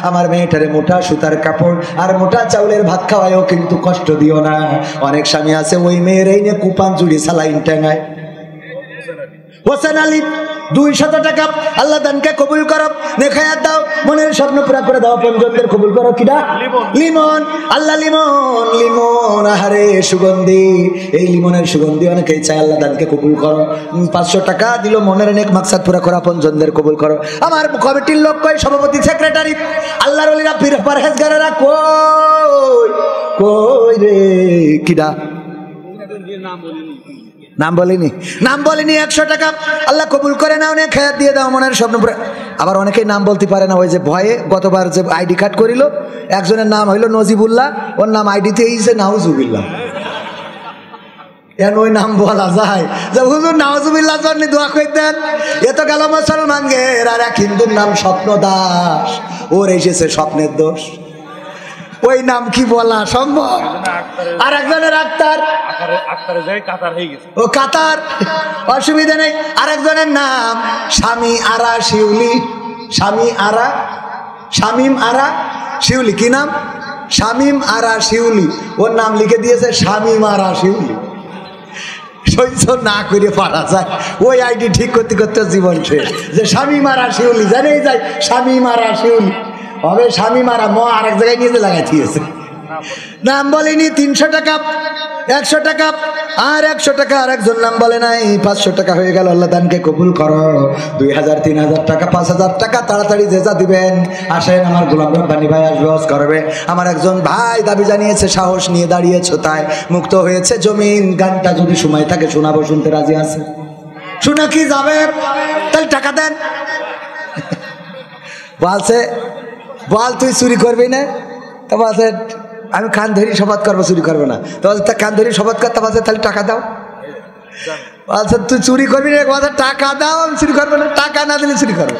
আমার মেয়েটারে মোটা সুতার কাপড় আর মোটা চাউলের ভাত খাওয়ায়ও কিন্তু কষ্ট দিও না। অনেক স্বামী আছে ওই মেয়ের এই নিয়ে কুপান জুড়ি সালাইন টেঙ্গায়। হোসেন আলী 200 টাকা, আল্লাহ দানকে কবুল করো, নেখায়াত দাও, মনের স্বপ্ন পুরা করে দাও, পঞ্চমদের কবুল করো। কিডা? লিমন। আল্লাহ লিমন, লিমন আহারে সুগন্ধি, এই লিমনের সুগন্ধি অনেকেই চায়, আল্লাহ দানকে কবুল করো। 500 টাকা দিল, মনের অনেক মাকসাদ পুরা করা, পঞ্চমদের কবুল করো। আমার কমিটির লোক কই, সভাপতি সেক্রেটারি, আল্লাহর ওলিরা পীর পরহেজগারেরা কই কই রে? কিডা? নাম বলিনি, নাম বলিনি। 100 টাকা আল্লাহ কবুল করে নাও, নে খেয়াত দিয়ে দাও, মনের স্বপ্ন পুরো। আবার অনেকেই নাম বলতে পারে না, ওই যে ভয়ে। গতবার যে আইডি কার্ড করিল, একজনের নাম হইল নজিবুল্লাহ, ওর নাম আইডিতে এইছে নাউজুবিল্লাহ। ওই নাম বলা যায় যে হুজুর নাউজুবিল্লাহ জন্য দোয়া করে দেন। এ তো গেল মুসলমান গের, আর এক হিন্দুর নাম স্বপ্ন দাস, ওর এসেছে স্বপ্নের দোষ। ওই নাম কি বলা সম্ভব? আর একজনের আক্তার, ও কাতার, অসুবিধা নেই। আরেকজনের নাম স্বামী আরা শিউলি, স্বামী আরা, শামিম আরা শিউলি। কি নাম? শামিম আরা শিউলি। ওর নাম লিখে দিয়েছে শামিম আরা শিউলি। সহ্য না করে পারা যায়, ওই আইডি ঠিক করতে করতে জীবন শেষ। যে শামিম আরা শিউলি, জানেই যায় শামিম আরা শিউলি হবে, স্বামী মারা ম আরেক জায়গায় নিয়ে লাগাই দিয়েছে। নাম বলেনি। 300 টাকা, 100 টাকা, আর 100 টাকা। আর একজন নাম বলে নাই, 500 টাকা হয়ে গেল। আল্লাহ দানকে কবুল করো। 2000, 3000 টাকা, 5000 টাকা, তাড়াতাড়ি যে যা দিবেন আসেন। আমার গোলাম রব্বানী ভাই আসবে, হজ করবে। আমার একজন ভাই দাবি জানিয়েছে, সাহস নিয়ে দাঁড়িয়েছো তাই মুক্ত হয়েছে জমিন। গানটা যদি সময় থাকে শোনাবো, শুনতে রাজি আছে? শুনে কি যাবে? তাহলে টাকা দেন। বলছে বল তুই চুরি করবি না? তা বলছে আমি কান ধরি শপথ করবো চুরি করবো না। তো বলছে তা কান ধরি শপথ করতে, বলছে তাহলে টাকা দাও। বলছে তুই চুরি করবি না? বলছে টাকা দাও, আমি চুরি করবো না। টাকা না দিলে চুরি করবো।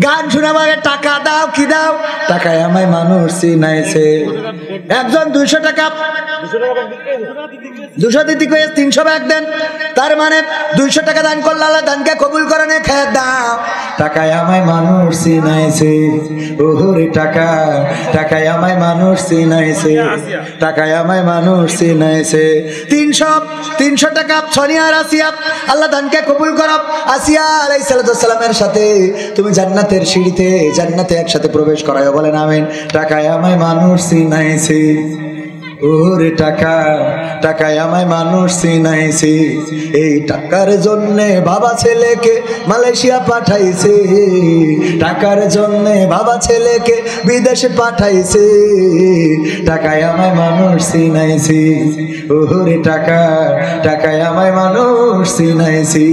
গান শুনে বলে টাকা দাও। কি দাও? টাকায় আমায় মানুষ চিনাইছে। একজন 200 টাকা, 200 দিতে কয়ে 300 ব্যাগ দেন। তার মানে 200 টাকা দান করলে আল্লাহ দানকে কবুল করে নে, খেয়ে দাও। টাকায় আমায় মানুষ চিনাইছে, ওরে টাকা, টাকায় আমায় মানুষ চিনাইছে, টাকায় আমায় মানুষ চিনাইছে। 300 টাকা সোনিয়া আর আসিয়া, আল্লাহ দানকে কবুল করো। আসিয়া আলাইহিস সালামের সাথে তুমি জান্নাতের সিঁড়িতে, জান্নাতে একসাথে প্রবেশ করায়, বলেন আমিন। টাকায় আমায় মানুষ চিনাইছে, ওরে টাকা, টাকায় আমায় মানুষ চিনাইছে। এই টাকার জন্যে বাবা ছেলেকে মালয়েশিয়া পাঠাইছে, টাকার জন্যে বাবা ছেলেকে বিদেশে পাঠাইছে। টাকায় আমায় মানুষ চিনাইছে, ওরে টাকা, টাকায় আমায় মানুষ চিনাইছে।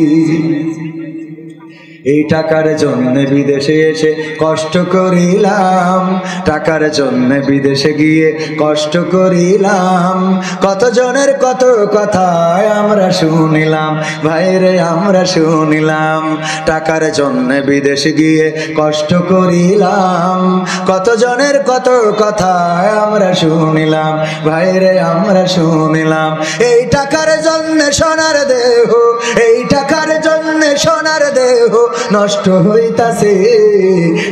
এই টাকার জন্য বিদেশে এসে কষ্ট করিলাম, টাকার জন্য বিদেশে গিয়ে কষ্ট করিলাম। কতজনের কত কথা আমরা শুনিলাম, ভাইরে আমরা শুনিলাম। টাকার জন্য বিদেশে গিয়ে কষ্ট করিলাম, কতজনের কত কথা আমরা শুনিলাম, ভাইরে আমরা শুনিলাম। এই টাকার জন্য সোনার দেহ, এই টাকার জন্য সোনার দেহ নষ্ট হইতাছে।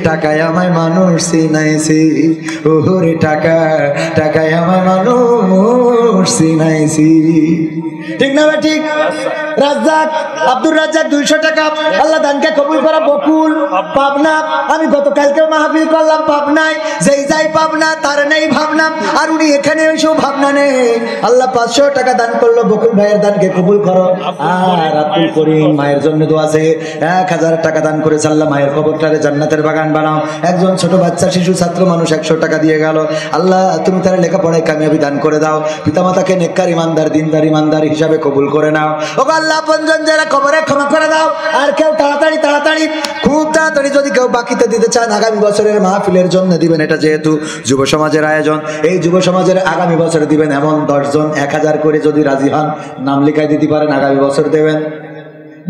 টাকায় আমায় মানুষ চিনাইছে, ওরে টাকা, টাকায় আমায় মানুষ চিনাইছি। ঠিক না ভাই? ঠিক। রাজ্জাক, আব্দুর রাজ্জাক 200 টাকা, আল্লাহ দানকে কবুল করা। বকুল, পাবনা, আমি গতকালকে মাহফিল করলাম পাবনায়, যেই যাই পাবনা তার নেই ভাবনা, আর উনি এখানে এসেও ভাবনা নেই। আল্লাহ 500 টাকা দান করলো, বকুল ভাইয়ের দানকে কবুল করো। আর আব্দুল করিম মায়ের জন্য দোয়া আছে, 1000 টাকা দান করেছে, আল্লাহ মায়ের কবরটারে জান্নাতের বাগান বানাও। একজন ছোট বাচ্চা শিশু ছাত্র মানুষ 100 টাকা দিয়ে গেল, আল্লাহ তুমি তার লেখাপড়ায় কামিয়াবি দান করে দাও, পিতামাতাকে নেককার ইমানদার দিনদার ইমানদার হিসাবে কবুল করে নাও। ও আল্লাহ, আপনজন যারা কবরে ক্ষমা করে দাও। আর কেউ তাড়াতাড়ি তাড়াতাড়ি খুব তাড়াতাড়ি যদি কেউ বাকিতে দিতে চান, আগামী বছরের মাহফিলের জন্য দিবেন। এটা যেহেতু যুব সমাজের আয়োজন, এই যুব সমাজের আগামী বছরে দিবেন এমন 10 জন 1000 করে যদি রাজি হন, নাম লিখাই দিতে পারেন, আগামী বছর দেবেন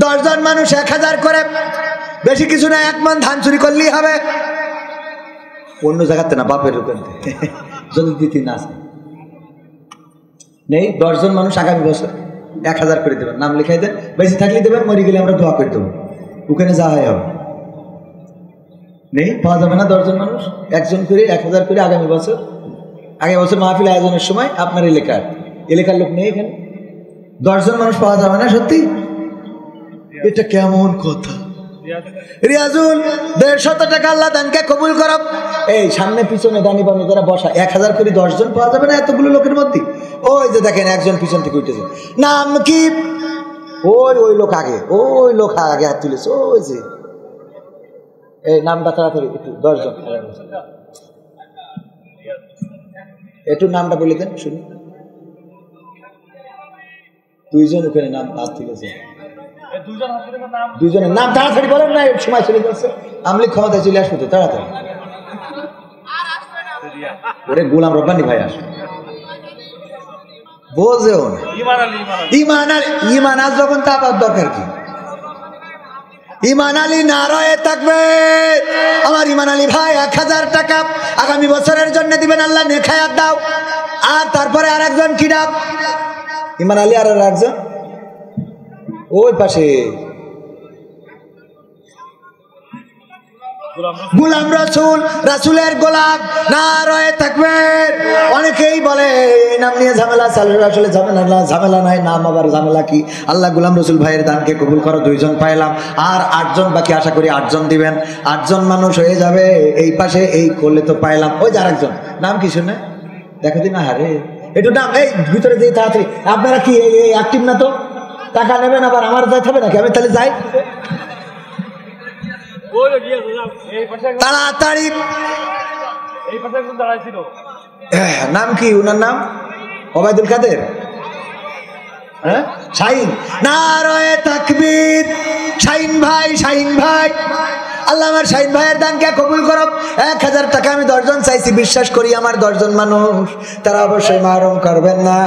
10 জন মানুষ 1000 করে, বেশি কিছু না, 1 মণ ধান চুরি করলেই হবে। অন্য জায়গাতে না, বাপের দোকান যদি দিতে না নেই, 10 জন মানুষ আগামী বছর 1000 করে দেবেন, নাম লিখাই দেন, বেশি থাকলে দেবেন, মরে গেলে আমরা দোয়া করে দেবো, ওখানে যাওয়া হবে। নেই, পাওয়া যাবে না 10 জন মানুষ, 1 জন করে 1000 করে আগামী বছর মাহফিল আয়োজনের সময় আপনার এলাকার লোক নেই এখানে, 10 জন মানুষ পাওয়া যাবে না। সত্যি এটা কেমন কথা? রিয়াজুল 150 টাকা, আল্লাহ দানকে কবুল করো। এই সামনে পিছনে দানি বানি যারা বসা, 1000 করে 10 জন পাওয়া যাবে না এতগুলো লোকের মধ্যে? ওই যে দেখেন একজন পিছন থেকে উঠেছে, নাম কি? ওই লোক আগে, হাত তুলেছে, ওই যে এই নামটা তাড়াতাড়ি একটু 10 জন একটু নামটা বলে দেন শুনি। 2 জন ওখানে নাম হাত তুলেছে, 2 জনের নাম তাড়াতাড়ি বলেন না, সময় চলে যাচ্ছে, আমলি ক্ষমতায় চলে আসবে তো তাড়াতাড়ি। ওরে গোলাম রব্বানি ভাই আসবে, বোঝেও না। ইমান আজ যখন তা আবার দরকার কি? ইমান আলী নারায়ে তাকবীর। আমার ইমান আলী ভাই 1000 টাকা আগামী বছরের জন্য দিবেন, আল্লাহ নেখায়াত দাও। আর তারপরে আর একজন কি নাম? ইমান আলী আর একজন ওই পাশে গোলাম রসুল, রাসূলের গোলাম, নারায়ে তাকবীর। অনেকেই বলে এই নাম নিয়ে ঝামেলা, আসলে ঝামেলা নাই, নাম আবার ঝামেলা কি? আল্লাহ গোলাম রসুল ভাইয়ের দানকে কবুল করো। 2 জন পাইলাম, আর 8 জন বাকি, আশা করি 8 জন দিবেন, 8 জন মানুষ হয়ে যাবে। এই পাশে এই করলে তো পাইলাম। ওই যে আরেকজন নাম কি শুনে দেখো দিন, আরে একটু নাম, এই ভিতরে দিয়ে তাড়াতাড়ি। আপনারা কি এই অ্যাক্টিভ না তো? টাকা নেবেন আবার আমার যাইতে হবে নাকি? আমি তাহলে যাই তাড়াতাড়ি। নাম কি ওনার? নাম ওবায়দুল কাদের, হ্যাঁ, শাহিন। নারায়ে তাকবীর। শাহিন ভাই, আল্লাহ আমার শাহিন ভাইয়ের দানকে কবুল করো। 1000 টাকা আমি 10 জন চাইছি, বিশ্বাস করি আমার 10 জন মানুষ, তারা অবশ্যই মারুম করবেন না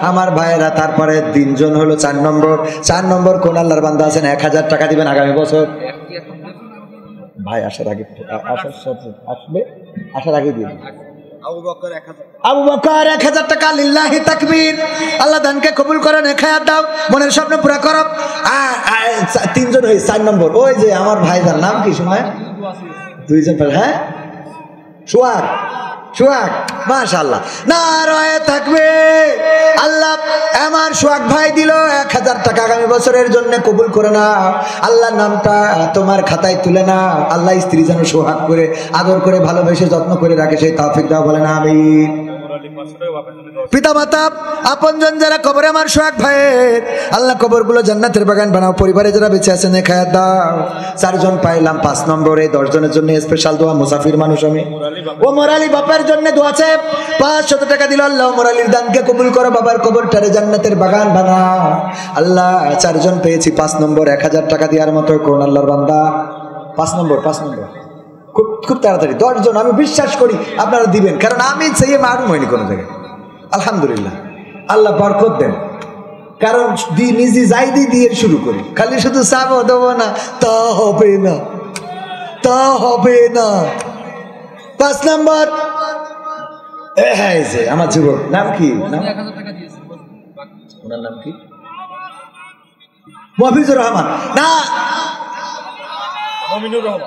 আমার ভাইয়েরা। তারপরে 3 জন হলো 4 নম্বর কোন আল্লাহর বান্দা আছেন 1000 টাকা দিবেন আগামী বছর? ভাই আসার আগে দিয়ে আবু বকর 1000 টাকা, লিল্লাহি তাকবীর। আল্লাহ দানকে কবুল করেন, নেখায়াত দাও, মনের স্বপ্ন পুরা করো। 3 জন হই, 4 নম্বর ওই যে আমার ভাইজার নাম কি সময়? 2 জন, হ্যাঁ, সোহাগ, মাশাআল্লাহ, নারায়ে তাকবীর। আল্লাহ আমার সোহাগ ভাই দিল 1000 টাকা, আগামী বছরের জন্য কবুল করে নাও। আল্লাহর নামটা তোমার খাতায় তুলে নাও। আল্লাহ স্ত্রী যেন সোহাগ করে আদর করে ভালোবেসে যত্ন করে রাখে, সেই তৌফিক দাও, বলেন আমিন। পিতা মাতা আপনজন যারা কবরে আমার সোহাগ ভাইয়ের, আল্লাহ কবরগুলো জান্নাতের বাগান বানাও। পরিবারে যারা বেঁচে আছেন নেখায়াত দাও। 4 জন পাইলাম, 5 নম্বরে 10 জনের জন্য স্পেশাল দোয়া। মুসাফির মানুষ আমি, ও মোরালি বাপের জন্য দোয়া আছে, 500 টাকা দিল। আল্লাহ মোরালির দানকে কবুল করো, বাবার কবরটারে জান্নাতের বাগান বানাও। আল্লাহ 4 জন পেয়েছি, 5 নম্বর 1000 টাকা দেওয়ার মতো কোন আল্লাহর বান্দা? 5 নম্বর খুব তাড়াতাড়ি 10 জন, আমি বিশ্বাস করি আপনারা দিবেন, কারণ আমি সেই মারুম হয়নি কোনো জায়গায়। আলহামদুলিল্লাহ, আল্লাহ বরকত দেন, কারণ নিজে যাই দিয়ে শুরু করি, খালি শুধু চাবো দেবো না, তা হবে না। 5 নম্বর আমার যুবক, নাম কি? ওনার নাম কি? মফিজুর রহমান না,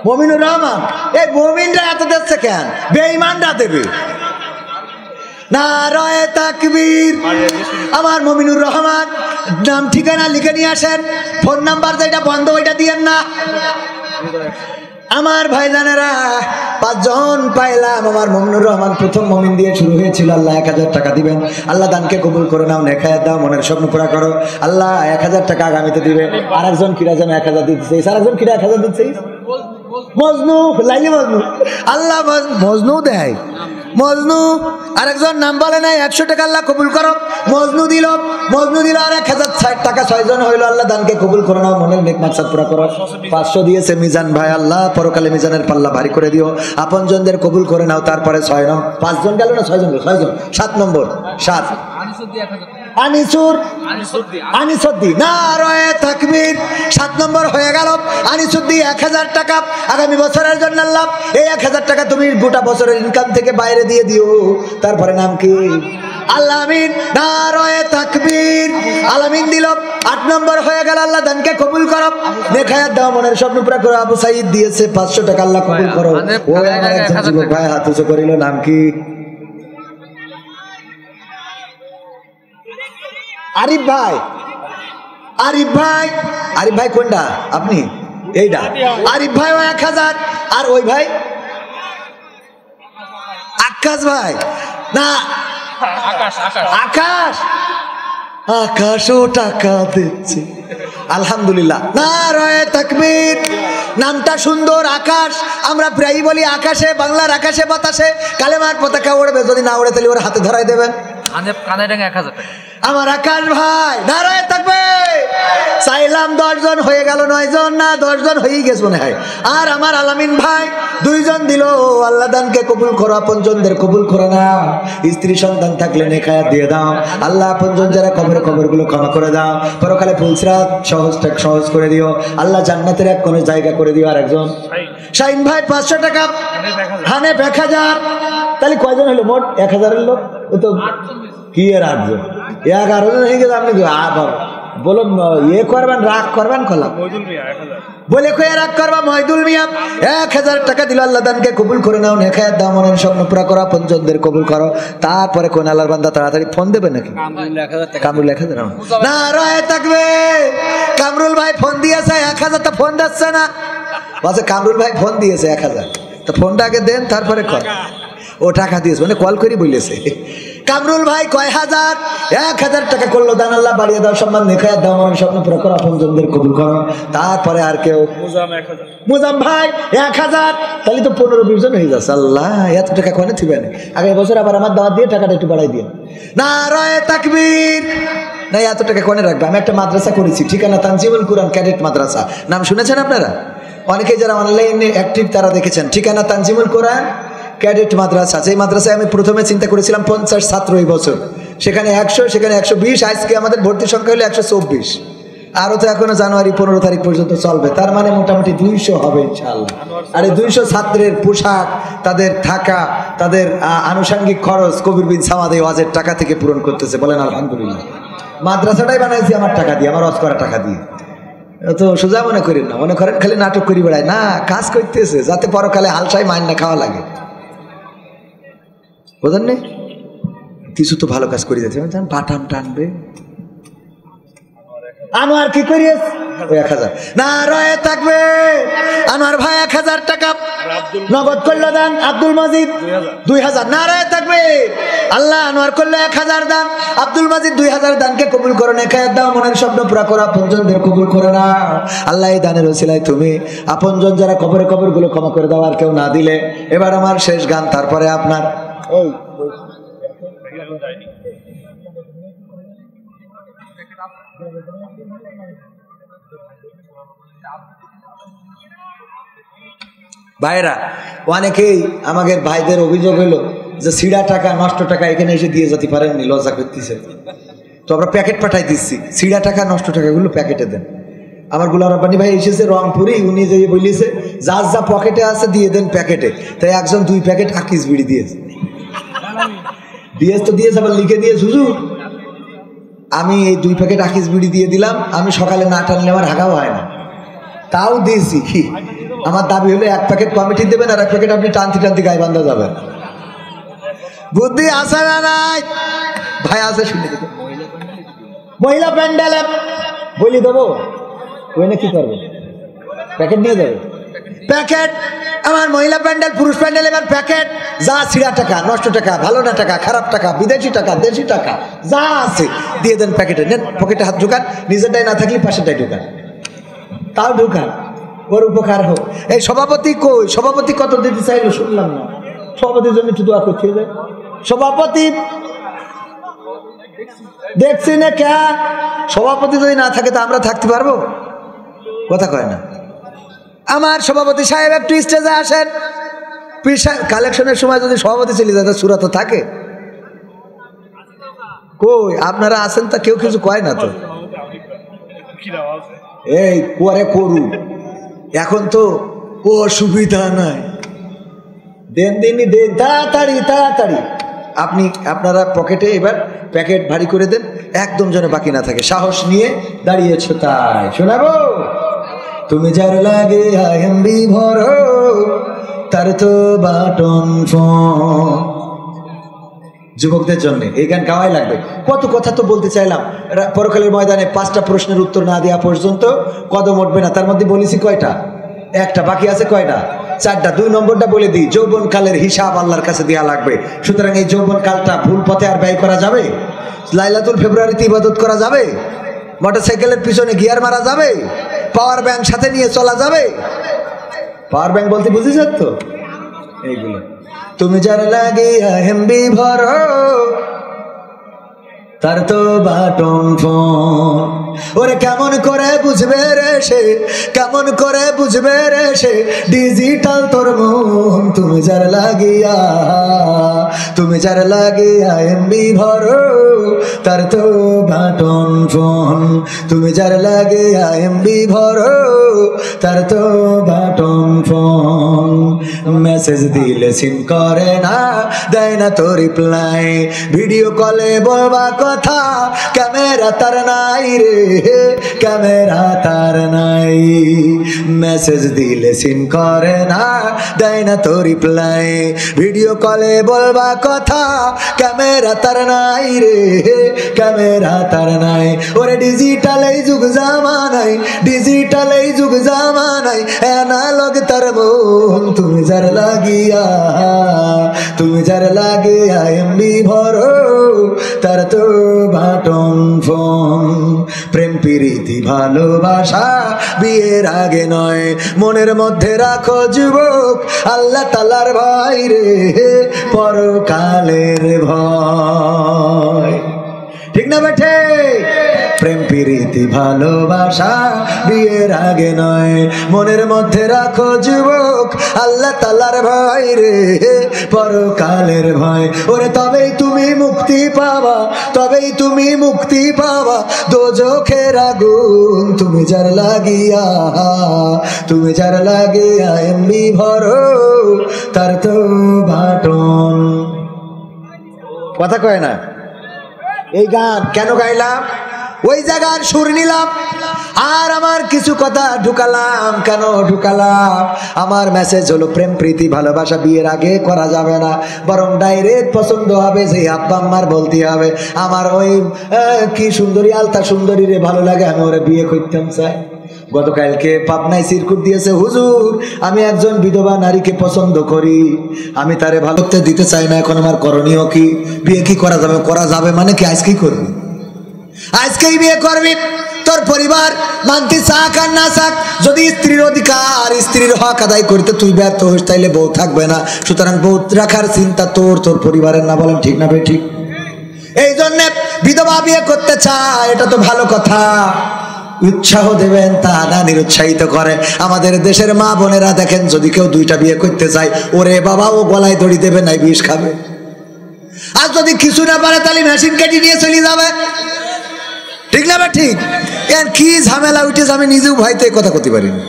মমিনুর রহমান। এই মমিনরা এত দিচ্ছে কেন? বেঈমানরা দেবে। নারায়ে তাকবীর। আমার মমিনুর রহমান নাম ঠিকানা লিখে নিয়ে আসেন, ফোন নাম্বার যেটা বন্ধ ওইটা দিয়েন না। আমার ভাইজানেরা 5 জন পাইলাম। আমার মমিনুর রহমান প্রথম মমিন দিয়ে শুরু হয়েছিল। আল্লাহ 1000 টাকা দিবেন। আল্লাহ দানকে কবুল করে নাও, নেখায়াত দাও, মনের স্বপ্ন পুরা করো। আল্লাহ 1000 টাকা আগামীতে দিবে। আরেকজন কিরা যেন 1000 দিতেছে, আরেকজন কিরা 1000 দিতেছে, মজনু লাইলি মজনু। আল্লাহ মজনু দেয়, মজনু। আরেকজন নাম বলে নাই, 100 টাকা আল্লাহ কবুল করো। মজনু দিল আর 1060 টাকা। 6 জন হইলো। আল্লাহ দানকে কবুল করে নাও, মনের নেক মাকসাদ পুরা করো। 500 দিয়েছে মিজান ভাই। আল্লাহ পরকালে মিজানের পাল্লা ভারী করে দিও। আপনজনদের কবুল করে নাও। তারপরে 6 নম্বর, 5 জন গেল না 6 জন, 6 জন, 7 নম্বর 7 আনিসুদ্দি। নারায়ে তাকবীর। 7 নম্বর হয়ে গেল। আনিসুদ্দি 1000 টাকা আগামী বছরের জন্য। আল্লাহ এই 1000 টাকা তুমি গোটা বছরের ইনকাম থেকে বাইরে দিয়ে দিও। তারপরে নাম কি? আলামিন। নারায়ে তাকবীর। আলামিন দিল। 8 নম্বর হয়ে গেল। আল্লাহ দানকে কবুল করো, নেখায়াত দাও, মনের স্বপ্ন পুরা করো। আবু সাইদ দিয়েছে 500 টাকা। আল্লাহ কবুল করো। ও আমার একজন যুবক ভাই হাত উঁচু করিল, নাম কি? আরিফ ভাই। আরিফ ভাই, আরিফ ভাই কোনটা? আপনি এইটা আরিফ ভাই। 1000। আর ওই ভাই আকাশ ভাই না, আকাশও টাকা দিচ্ছে। আলহামদুলিল্লাহ। নারায়ে তাকবীর। নামটা সুন্দর, আকাশ। আমরা প্রায়ই বলি আকাশে, বাংলার আকাশে বাতাসে কালেমার পতাকা উড়বে। যদি না উড়ে তাহলে ওর হাতে ধরাই দেবেন। আমার আকাশ ভাই। নারায়ে তাকবীর। চাইলাম 10 জন, হয়ে গেল 9 জন, না 10 জন হয়েই গেছে মনে হয়। আর আমার আলামিন ভাই 2 জন দিল। আল্লাহ দানকে কবুল করো, আপনজনদের কবুল করে নাও। স্ত্রী সন্তান থাকলে নেখায়াত দিয়ে দাও। আল্লাহ আপনজন যারা কবরগুলো ক্ষমা করে দাও। পরকালে ফুলসিরাত সহজ করে দিও। আল্লাহ জান্নাতের এক কোণে জায়গা করে দিও। আর একজন শাহিন ভাই 500 টাকা। হানেফ 1000। তাহলে কয়জন হলো মোট? 1000 এর লোক। ও তো কি এর 8 জন, 11 জন হয়ে গেছে। আপনি বলো ইয়ে করবেন, রাগ করবেন খোলা বলে কয়ে রাগ করবা। মহিদুল মিয়া 1000 টাকা দিল। আল্লাহ দানকে কবুল করে নাও, নেখায়াত দাও, মনের স্বপ্ন পুরা করো, আপনজনদের কবুল করো। তারপরে কোন আল্লাহর বান্দা তাড়াতাড়ি ফোন দেবে নাকি? কামরুল 1000। নারায়ে তাকবীর। কামরুল ভাই ফোন দিয়েছে 1000, তো ফোন দিচ্ছে না। বলছে কামরুল ভাই ফোন দিয়েছে 1000, তো ফোনটা আগে দেন তারপরে কল। ও টাকা দিয়েছে মানে কল করি বলেছে। কামরুল ভাই কয় হাজার? 1000 টাকা করলো দান। আল্লাহ বাড়িয়ে দাও, সম্মান নেখায়াত দাও, মনের স্বপ্ন পুরো করো, আপনজনদের কবুল করো। তারপরে আর কেউ? মুজাম ভাই 1000। তাহলে তো 15-20 জন হয়ে যাচ্ছে। আল্লাহ এত টাকা কোনে থিবেন? আগামী বছর আবার আমার দাওয়াত দিয়ে টাকাটা একটু বাড়াই দিয়ে। নারায়ে তাকবীর। না এত টাকা কোনে রাখবে? আমি একটা মাদ্রাসা করেছি, ঠিকানা তানজিমুল কুরআন ক্যাডেট মাদ্রাসা। নাম শুনেছেন আপনারা? অনেকে যারা অনলাইনে অ্যাক্টিভ তারা দেখেছেন। ঠিকানা তানজিমুল কুরআন ক্যাডেট মাদ্রাসা। সেই মাদ্রাসায় আমি প্রথমে চিন্তা করেছিলাম 50 ছাত্র এই বছর, সেখানে 100, সেখানে 120। আজকে আমাদের ভর্তি সংখ্যা হলো 124। আরও তো এখনো জানুয়ারি 15 তারিখ পর্যন্ত চলবে। তার মানে মোটামুটি 200 হবে ইনশাআল্লাহ। আর এই 200 ছাত্রের পোশাক, তাদের থাকা, তাদের আনুষঙ্গিক খরচ কবির বিন সামাদ এই ওয়াজের টাকা থেকে পূরণ করতেছে। বলেন আলহামদুলিল্লাহ। মাদ্রাসাটাই বানাইছি আমার টাকা দিয়ে, আমার ওয়াজ করা টাকা দিয়ে। তো সোজা মনে করেন না, মনে করেন খালি নাটক করি বেড়ায় না, কাজ করতেছে যাতে পরকালে হালসাই মাইন না খাওয়া লাগে। বোঝেন নেই? কিছু তো ভালো কাজ করে যাচ্ছে, বাটাম টানবে। আনোয়ার কি করিস? 1000। নারায়ে তাকবীর। আনোয়ার ভাই 1000 টাকা নগদ করলো দান। আব্দুল মজিদ 2000। নারায়ে তাকবীর। আল্লাহ আনোয়ার করলো 1000 দান। আব্দুল মজিদ 2000 দানকে কবুল করো, নেখায়াত দাও, মনের স্বপ্ন পুরা করো, আপনজনদের কবুল করে না। আল্লাহ এই দানের ওসিলায় তুমি আপনজন যারা কবরগুলো ক্ষমা করে দাও। আর কেউ না দিলে এবার আমার শেষ গান, তারপরে আপনার এই ভাইরা। অনেকেই আমাদের ভাইদের অভিযোগ হলো যে ছিঁড়া টাকা, নষ্ট টাকা এখানে এসে দিয়ে যেতে পারেননি, লজ্জা করতেছে। তো আমরা প্যাকেট পাঠাই দিচ্ছি, ছিঁড়া টাকা নষ্ট টাকাগুলো প্যাকেটে দেন। আমার গুলাম রাব্বানি ভাই এসেছে রংপুরে, উনি যে বলিয়েছে যার যা পকেটে আছে দিয়ে দেন প্যাকেটে। তাই একজন 2 প্যাকেট আকিস বিড়ি দিয়েছে। তো দিয়েছে, আবার লিখে দিয়েছে হুজুর আমি এই 2 প্যাকেট আকিস বিড়ি দিয়ে দিলাম, আমি সকালে না টানলে আমার হাগাও হয় না, তাও দিয়েছি। আমার দাবি হলো 1 প্যাকেট কমিটি দেবেন আর 1 প্যাকেট আপনি টানতে টানতে গায়ে বান্ধা যাবেন। বুদ্ধি আছে না নাই? ভাই আছে, শুনে দেখো। মহিলা প্যান্ডেলে বলি দেবো, ওই না কি করবে? প্যাকেট নিয়ে যাবে, প্যাকেট। আমার মহিলা প্যান্ডেল, পুরুষ প্যান্ডেল, এবার প্যাকেট। যা ছিঁড়া টাকা, নষ্ট টাকা, ভালো না টাকা, খারাপ টাকা, বিদেশি টাকা, দেশি টাকা যা আছে দিয়ে দেন প্যাকেটে। নেন, পকেটে হাত ঢুকান, নিজেরটাই না থাকলে পাশেরটাই ঢুকান, তাও ঢুকান, ওর উপকার হোক। এই সভাপতি কই? সভাপতি কত দিতে চাইলো শুনলাম না। সভাপতির জন্য একটু দোয়া করতে যায়। সভাপতি দেখছি না কে? সভাপতি যদি না থাকে তো আমরা থাকতে পারবো? কথা কয় না। আমার সভাপতি সাহেব একটু স্টেজে আসেন। কালেকশনের সময় যদি সভাপতি চলে যায়, সুরা তো থাকে। কই আপনারা আছেন তা কেউ কিছু কয় না তো। এই করে করু, এখন তো ও অসুবিধা নাই। দেন দিনই দেন, তাড়াতাড়ি তাড়াতাড়ি। আপনারা পকেটে এবার প্যাকেট ভারী করে দেন, একদম যেন বাকি না থাকে। সাহস নিয়ে দাঁড়িয়েছো তাই শোনাবো। তুমি যার লাগে আইএমবি ভরো, তার তো বাটন ফোন। যুবকদের জন্য এই গান গাওয়াই লাগবে। কত কথা তো বলতে চাইলাম। পরকালের ময়দানে 5টা প্রশ্নের উত্তর না দেওয়া পর্যন্ত কদম উঠবে না। তার মধ্যে বলেছি কয়টা? একটা। বাকি আছে কয়টা? 4টা। 2 নম্বরটা বলে দিই, যৌবন কালের হিসাব আল্লাহর কাছে দেওয়া লাগবে। সুতরাং এই যৌবন কালটা ভুল পথে আর ব্যয় করা যাবে? লাইলাতুল ফেব্রুয়ারিতে ইবাদত করা যাবে? মোটরসাইকেলের পিছনে গিয়ার মারা যাবে? পাওয়ার ব্যাংক সাথে নিয়ে চলা যাবে? পাওয়ার ব্যাংক বলতে বুঝেছেন তো এইগুলো। তুমি যার লাগে এমবি ভরো, তার তো বাটন ফোন। ওরে কেমন করে বুঝবে রে সে, কেমন করে বুঝবে রে সে ডিজিটাল তোর মন। তুমি যার লাগিয়া, তুমি যার লাগিয়া এমবি ভরো, তার তো বাটন ফোন। তুমি যার লাগিয়া এমবি ভরো, তার তো বাটন ফোন। মেসেজ দিলে সিন করে না, দেয় না তো রিপ্লাই। ভিডিও কলে বলবা কথা, ক্যামেরা তার নাই রে, ক্যামেরা তার নাই। মেসেজ দিলে সিন করে না, দেয় না তো রিপ্লাই। ভিডিও কলে বলবা কথা, ক্যামেরা তার নাই রে, ক্যামেরা তার নাই। ওরে ডিজিটাল এই যুগ জামানাই, ডিজিটাল এই যুগ জামানাই, অ্যানালগ তার মন। তুমি যার লাগিয়া, তুমি যার লাগিয়া এমবি ভরো, তার তো বাটন ফোন। প্রেম প্রীতি ভালোবাসা বিয়ের আগে নয়, মনের মধ্যে রাখো যুবক আল্লাহ তাআলার ভয় রে, পরকালের ভয়। ঠিক না বেঠে? প্রেম প্রীতি ভালোবাসা বিয়ের আগে নয়, মনের মধ্যে রাখো যুবক আল্লাহ তাআলার ভয় রে, পরকালের ভয়। ওরে তবেই তুমি মুক্তি পাবা, তবেই তুমি মুক্তি পাবা দোজখের আগুন। তুমি যার লাগিয়া, তুমি যার লাগিয়া এমবি ভরো, তার তো বাটন। কথা কয় না। এই গান কেন গাইলাম? ওই জায়গার সুর নিলাম আর আমার কিছু কথা ঢুকালাম। কেন ঢুকালাম? আমার মেসেজ হলো প্রেম প্রীতি ভালোবাসা বিয়ের আগে করা যাবে না, বরং ডাইরেক্ট পছন্দ হবে যে আব্বা আম্মার বলতে হবে আমার ওই কি সুন্দরী আলতা সুন্দরী রে ভালো লাগে, আমি ওরা বিয়ে করতাম চাই। গতকালকে পাবনায় সিরকুট দিয়েছে, হুজুর আমি একজন বিধবা নারীকে পছন্দ করি, আমি তারে ভালো দিতে চাই না, এখন আমার করণীয় কি? বিয়ে কি করা যাবে? করা যাবে মানে কি আজকেই করবি? আজকেই বিয়ে করবি। তোর পরিবার মানতে চাক আর না চাক, যদি স্ত্রীর অধিকার স্ত্রীর হক আদায় করতে তুই ব্যর্থ হইস, তাইলে বউ থাকবে না। সুতরাং বউ রাখার চিন্তা তোর, তোর পরিবারের না। বলেন ঠিক না? ঠিক। এই জন্য বিধবা বিয়ে করতে চায়, এটা তো ভালো কথা। উৎসাহ দেবেন তা না নিরুৎসাহিত করে। আমাদের দেশের মা বোনেরা দেখেন, যদি কেউ 2টা বিয়ে করতে চায়, ওরে বাবা ও গলায় দড়ি দেবে, নাই বিষ খাবে। আর যদি কিছু না পারে তাহলে মেশিন কেটে নিয়ে চলে যাবে। ঠিক না? ঠিক। এর কি ঝামেলা উঠেছে আমি নিজেও ভয়তে কথা করতে পারিনি।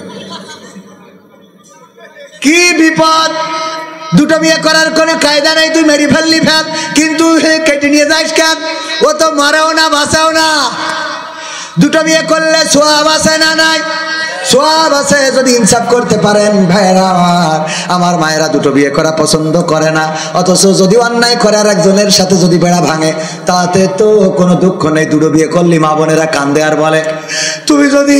কি বিপদ! 2টা বিয়ে করার কোনো কায়দা নাই, তুই মেরি ফেললি ফেল, কিন্তু কেটে নিয়ে যাস কেন? ও তো মারাও না বাঁচাও না। 2টা বিয়ে করলে সোয়াব আছে না নাই? সওয়াব আছে যদি ইনসাফ করতে পারেন। ভাইরা আমার, আমার মায়েরা দুটো বিয়ে করা পছন্দ করে না, অথচ যদি অন্যায় করে আর একজনের সাথে যদি বেড়া ভাঙে তাতে তো কোনো দুঃখ নেই। দুটো বিয়ে করলি মা বোনেরা কান্দে আর বলে, তুমি যদি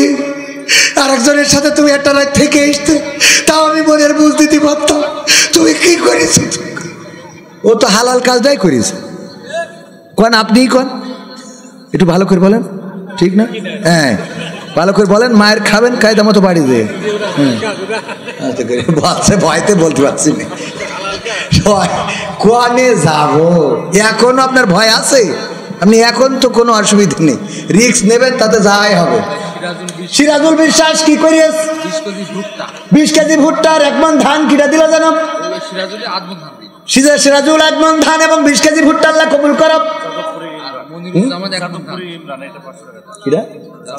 আরেকজনের সাথে তুমি একটা রাত থেকে আসতে তাও আমি বোনের বুঝ দিতে পারতাম, তুমি কি করেছ? ও তো হালাল কাজটাই করিস। কোন আপনি কোন একটু ভালো করে বলেন, ঠিক না? হ্যাঁ ভালো করে বলেন। মায়ের খাবেন কায়দা মতো বাড়ি দিয়ে। ভয়তে বলতে পারছি না কোয়ানে যাবো। এখন আপনার ভয় আছে? আপনি এখন তো কোনো অসুবিধা নেই, রিস্ক নেবেন তাতে যাই হবে। সিরাজুল বিশ্বাস কি করিস? 20 কেজি ভুট্টার 1 মণ ধান কিটা দিল জানো? সিরাজুল 1 মণ ধান এবং 20 কেজি ভুট্টা আল্লাহ কবুল করব।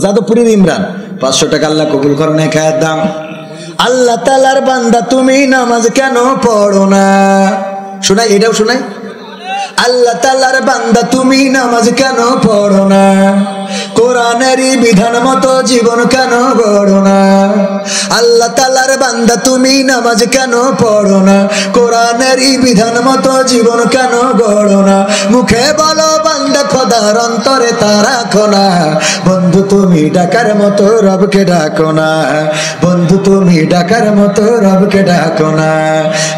যাদবপুরের ইমরান 500 টাকা আল্লাহ কবুল করুন। খায়ের দাম। আল্লাহ তাআলার বান্দা তুমি নামাজ কেন পড়ো না? শোনাই, এটাও শোনাই। আল্লাহ তাআলার বান্দা তুমি নামাজ কেন পড়ো না? কোরআনেরই বিধান মতো জীবন কেন গড়ো না? আল্লাহ তাআলার বান্দা তুমি নামাজ কেন পড়ো না? কোরআনেরই বিধান মতো জীবন কেন গড়ো না? মুখে বলো বান্দা খোদার অন্তরে তা রাখো না। বন্ধু তুমি ডাকার মতো রবকে ডাকো না। বন্ধু তুমি ডাকার মতো রবকে ডাকো না।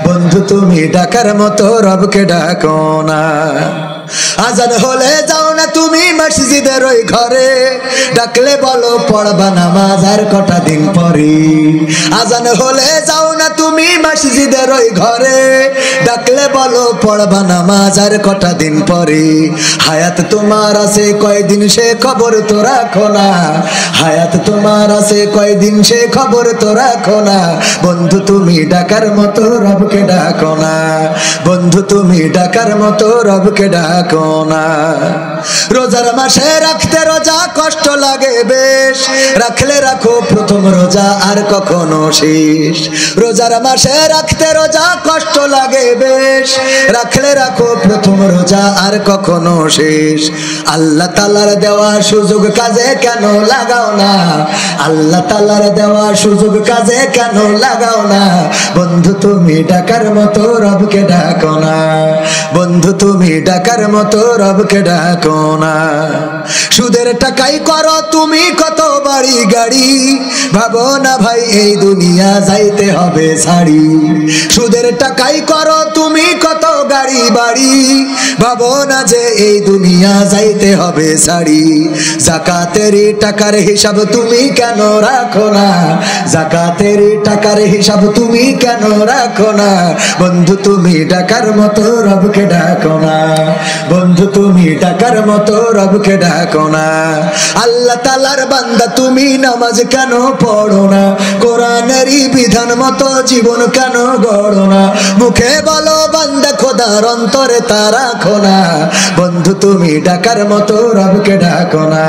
বন্ধু তুমি ডাকার মতো রবকে ডাকো না। আজান হলে যাও না তুমি মসজিদের ওই ঘরে, ডাকলে বলো পড়বা নামাজ আর কটা দিন পরে। আজান হলে যাও না তুমি মসজিদের ওই ঘরে, ডাকলে বলো পড়বা নামাজ আর কটা দিন পরে। হায়াত তোমার আছে কয়দিন সে খবর তো রাখো না। হায়াত তোমার আছে কয়দিন সে খবর তো রাখো না। বন্ধু তুমি ডাকার মতো রবকে ডাকো না। বন্ধু তুমি ডাকার মতো রবকে ডাকো না। রোজার মাসে রাখতে রোজা কষ্ট লাগে বেশ, রাখলে রাখো প্রথম রোজা আর কখনো শেষ। রোজার মাসে রাখতে রোজা কষ্ট লাগে বেশ, রাখলে রাখো প্রথম রোজা আর কখনো শেষ। আল্লাহ তাআলার দেওয়া সুযোগ কাজে কেন লাগাও না? আল্লাহ তাআলার দেওয়া সুযোগ কাজে কেন লাগাও না? বন্ধু তুমি ডাকার মতো রবকে ডাকো না। বন্ধু তুমি ডাকার মতো রবকে ডাকো না। সুদের টাকাই করো তুমি কত বাড়ি গাড়ি, ভাবো না ভাই এই দুনিয়া যাইতে হবে ছাড়ি। সুদের টাকাই করো তুমি কত গাড়ি বাড়ি, ভাবো না যে এই দুনিয়া যাইতে হবে ছাড়ি। যাকাতের টাকার হিসাব তুমি কেন রাখো না? যাকাতের টাকার হিসাব তুমি কেন রাখো না? বন্ধু তুমি ডাকার মতো রবকে ডাকো না। বন্ধু তুমি ডাকার মতো রবকে ডাকো না। আল্লাহ তাআলার বান্দা তুমি নামাজ কেন পড়ো না? কোরআনেরই বিধান মতো জীবন কেন গড়ো না? মুখে বলো বান্দা খোদার অন্তরে তা রাখো না। বন্ধু তুমি ডাকার মতো রবকে ডাকো না।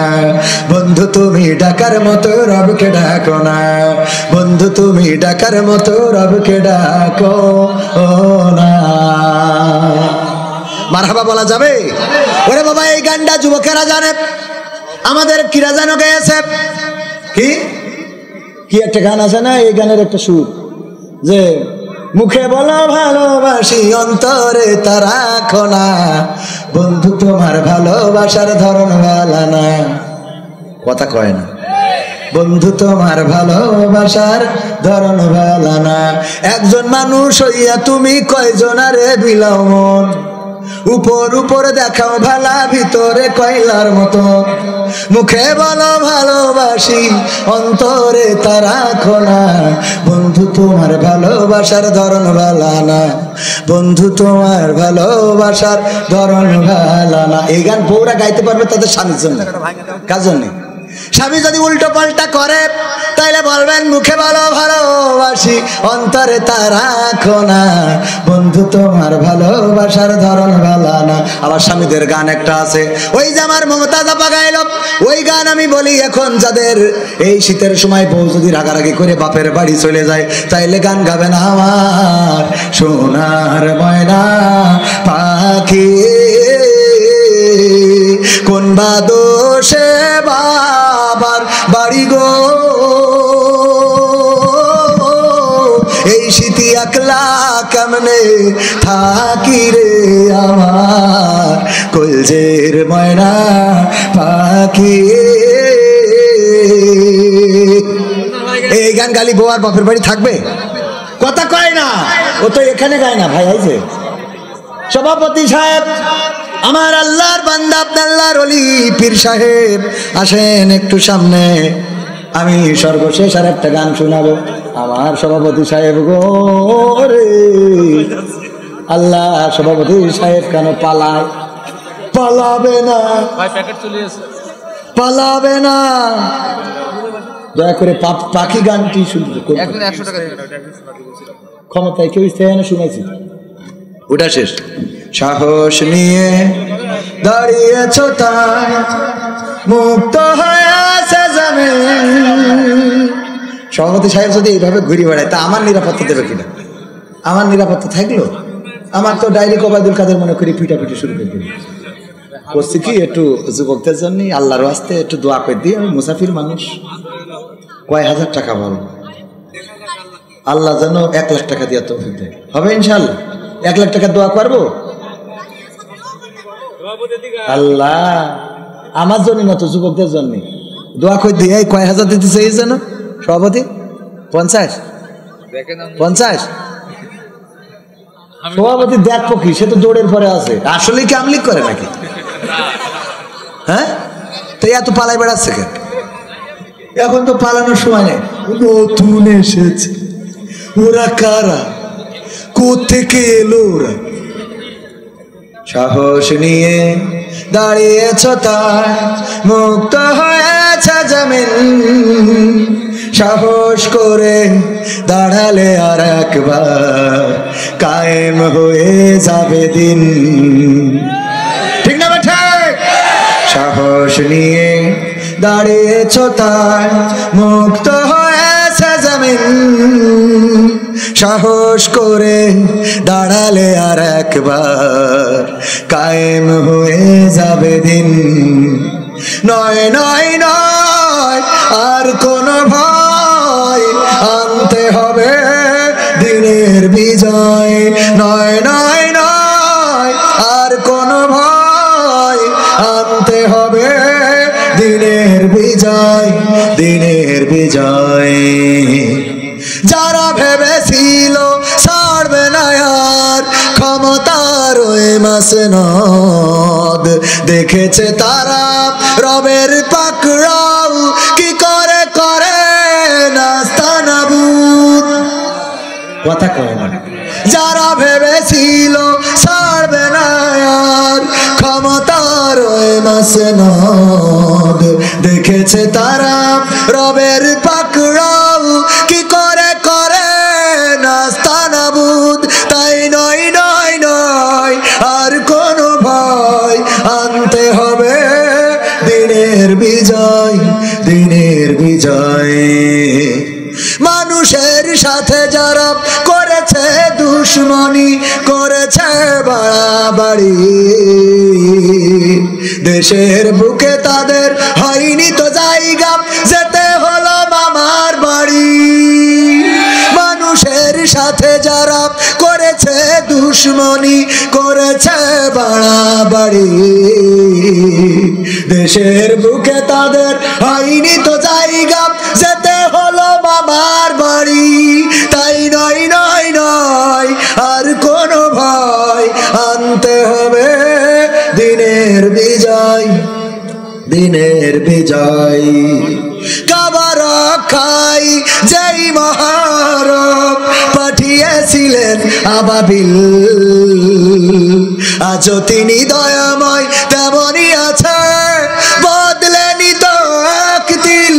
বন্ধু তুমি ডাকার মতো রবকে ডাকো না। বন্ধু তুমি ডাকার মতো রবকে ডাকো না। মারহাবা বলা যাবে? ওরে বাবা এই গানটা যুবকেরা জানে, আমাদের কিরা জানো গেয়েছে। কি কি একটা গান আছে না, এই গানের একটা সুর যে মুখে বলো ভালোবাসি অন্তরে তা রাখো না। বন্ধু তোমার ভালোবাসার ধরন ভালো না। কথা কয় না। বন্ধু তোমার ভালোবাসার ধরন ভালো না। একজন মানুষ হইয়া তুমি কয়জনারে বিলাও মন, উপর উপর দেখাও ভালা ভিতরে কয়লার মতো। মুখে বলো ভালোবাসি অন্তরে তা রাখো না। বন্ধু তোমার ভালোবাসার ধরন ভালো না। বন্ধু তোমার ভালোবাসার ধরন ভালো না। এই গান বউরা গাইতে পারবে তাদের স্বামীর জন্য, কার জন্য? স্বামী যদি উল্টো পাল্টা করে তাইলে বলবেন মুখে বলো ভালোবাসি অন্তরে তা রাখো না। বন্ধু তোমার ভালোবাসার ধরন ভালো না। আবার স্বামীদের গান একটা আছে, ওই যে আমার মমতাজ আপা গাইল, ওই গান আমি বলি এখন যাদের এই শীতের সময় বউ যদি রাগারাগি করে বাপের বাড়ি চলে যায় তাইলে গান গাবে না। আমার সোনার ময়না পাখি কোন বাদোষে বাবার বাড়ি গো, একলা কেমনে থাকি রে আমার কলজের ময়না পাখি। এই গান গালি বউ আর বাপের বাড়ি থাকবে? কথা কয় না, ও তো এখানে গায় না ভাই। আইছে সভাপতি সাহেব, আমার আল্লাহর বান্দা আব্দুল্লাহর ওলি পীর সাহেব, আসেন একটু সামনে, আমি সর্বশেষ আর একটা গান শোনাবো। আমার সভাপতি সাহেব গো রে আল্লাহ, সভাপতি সাহেব কেন পালায়? পালাবে না, পালাবে না, দয়া করে পাখি গানটি শুনতে। ক্ষমতায় কেউ ইস্তেহানা শুনেছি, ওটা শেষ। সাহস নিয়ে দাঁড়িয়েছ তাই মুক্ত হয়ে আছে জামিন। সভাপতি সাহেব যদি এইভাবে ঘুরে বেড়ায় তা আমার নিরাপত্তা দেবে কিনা? আমার নিরাপত্তা থাকলো? আমার তো ডাইরেক্ট ওবায়দুল কাদের মনে করি পিটাপিটি শুরু করে দিল। করছি কি একটু যুবকদের জন্য আল্লাহর ওয়াস্তে একটু দোয়া করে দিই, আমি মুসাফির মানুষ। কয় হাজার টাকা বল, আল্লাহ যেন 1 লাখ টাকা দিয়ে তৌফিক দেয়। হবে ইনশাআল্লাহ? 1 লাখ টাকা দোয়া করবো আল্লাহ আমার জন্য না তো যুবকদের জন্য দোয়া করে দিয়ে। কয় হাজার দিতে চাই যেন সভাপতি? 50 50 সভাপতি দেখবো কি, সে তো দৌড়ের পরে আছে। আসলে কি আমলিক করে নাকি? হ্যাঁ, তো এত পালাই বেড়াচ্ছে কেন? এখন তো পালানোর সময় নেই। নতুন এসেছে ওরা কারা, কোত্থেকে এলো ওরা? সাহস নিয়ে দাঁড়িয়েছ তাই মুক্ত হয়েছে জামিন। সাহস করে দাঁড়ালে আর একবার কায়েম হয়ে যাবে দিন। ঠিক না বেঠা? সাহস নিয়ে দাঁড়িয়েছ তাই মুক্ত হয়েছে জামিন। সাহস করে দাঁড়ালে আর একবার কায়েম হয়ে যাবে দিন। নয় নয় নয় আর কোন ভয়, আনতে হবে দিনের বিজয়। নয় নয় নয় আর কোন ভয়, আনতে হবে দিনের বিজয়, দিনের বিজয়। যারা ভেবেছিল ছাড়বে না আর ক্ষমতার ওই মাসনদ, দেখেছে তারা রবের পাকড়াও কি করে করে নাস্তানাবুদ। কথা কয় না। যারা ভেবেছিল ছাড়বে না আর ক্ষমতার ওই মাসনদ, দেখেছে তারা রবের পাকড়াও কি করে করে নাস্তানাবুদ। তাই নয় নয় নয় আর কোন ভয়, আনতে হবে দিনের বিজয়, দিনের বিজয়। মানুষের সাথে যারা করেছে দুশ্মনী, করেছে বাড়াবাড়ি, দেশের বুকে তাদের হয়নি তো জায়গা, যেতে হলো মামার বাড়ি। মানুষের সাথে যারা করেছে দুশ্মনী, করেছে বাড়াবাড়ি, দেশের বুকে তাদের হয়নি তো জায়গা, যেতে হলো মামার বাড়ি। তাই নয় নয় নয় আর কোন ভয়, আনতে হবে দিনের বিজয়, দিনের বিজয়। কাবা রক্ষাই যেই মহারব পাঠিয়েছিলেন আবাবিল, আজও তিনি দয়াময় তেমনই আছে, বদলেনি তো এক দিল।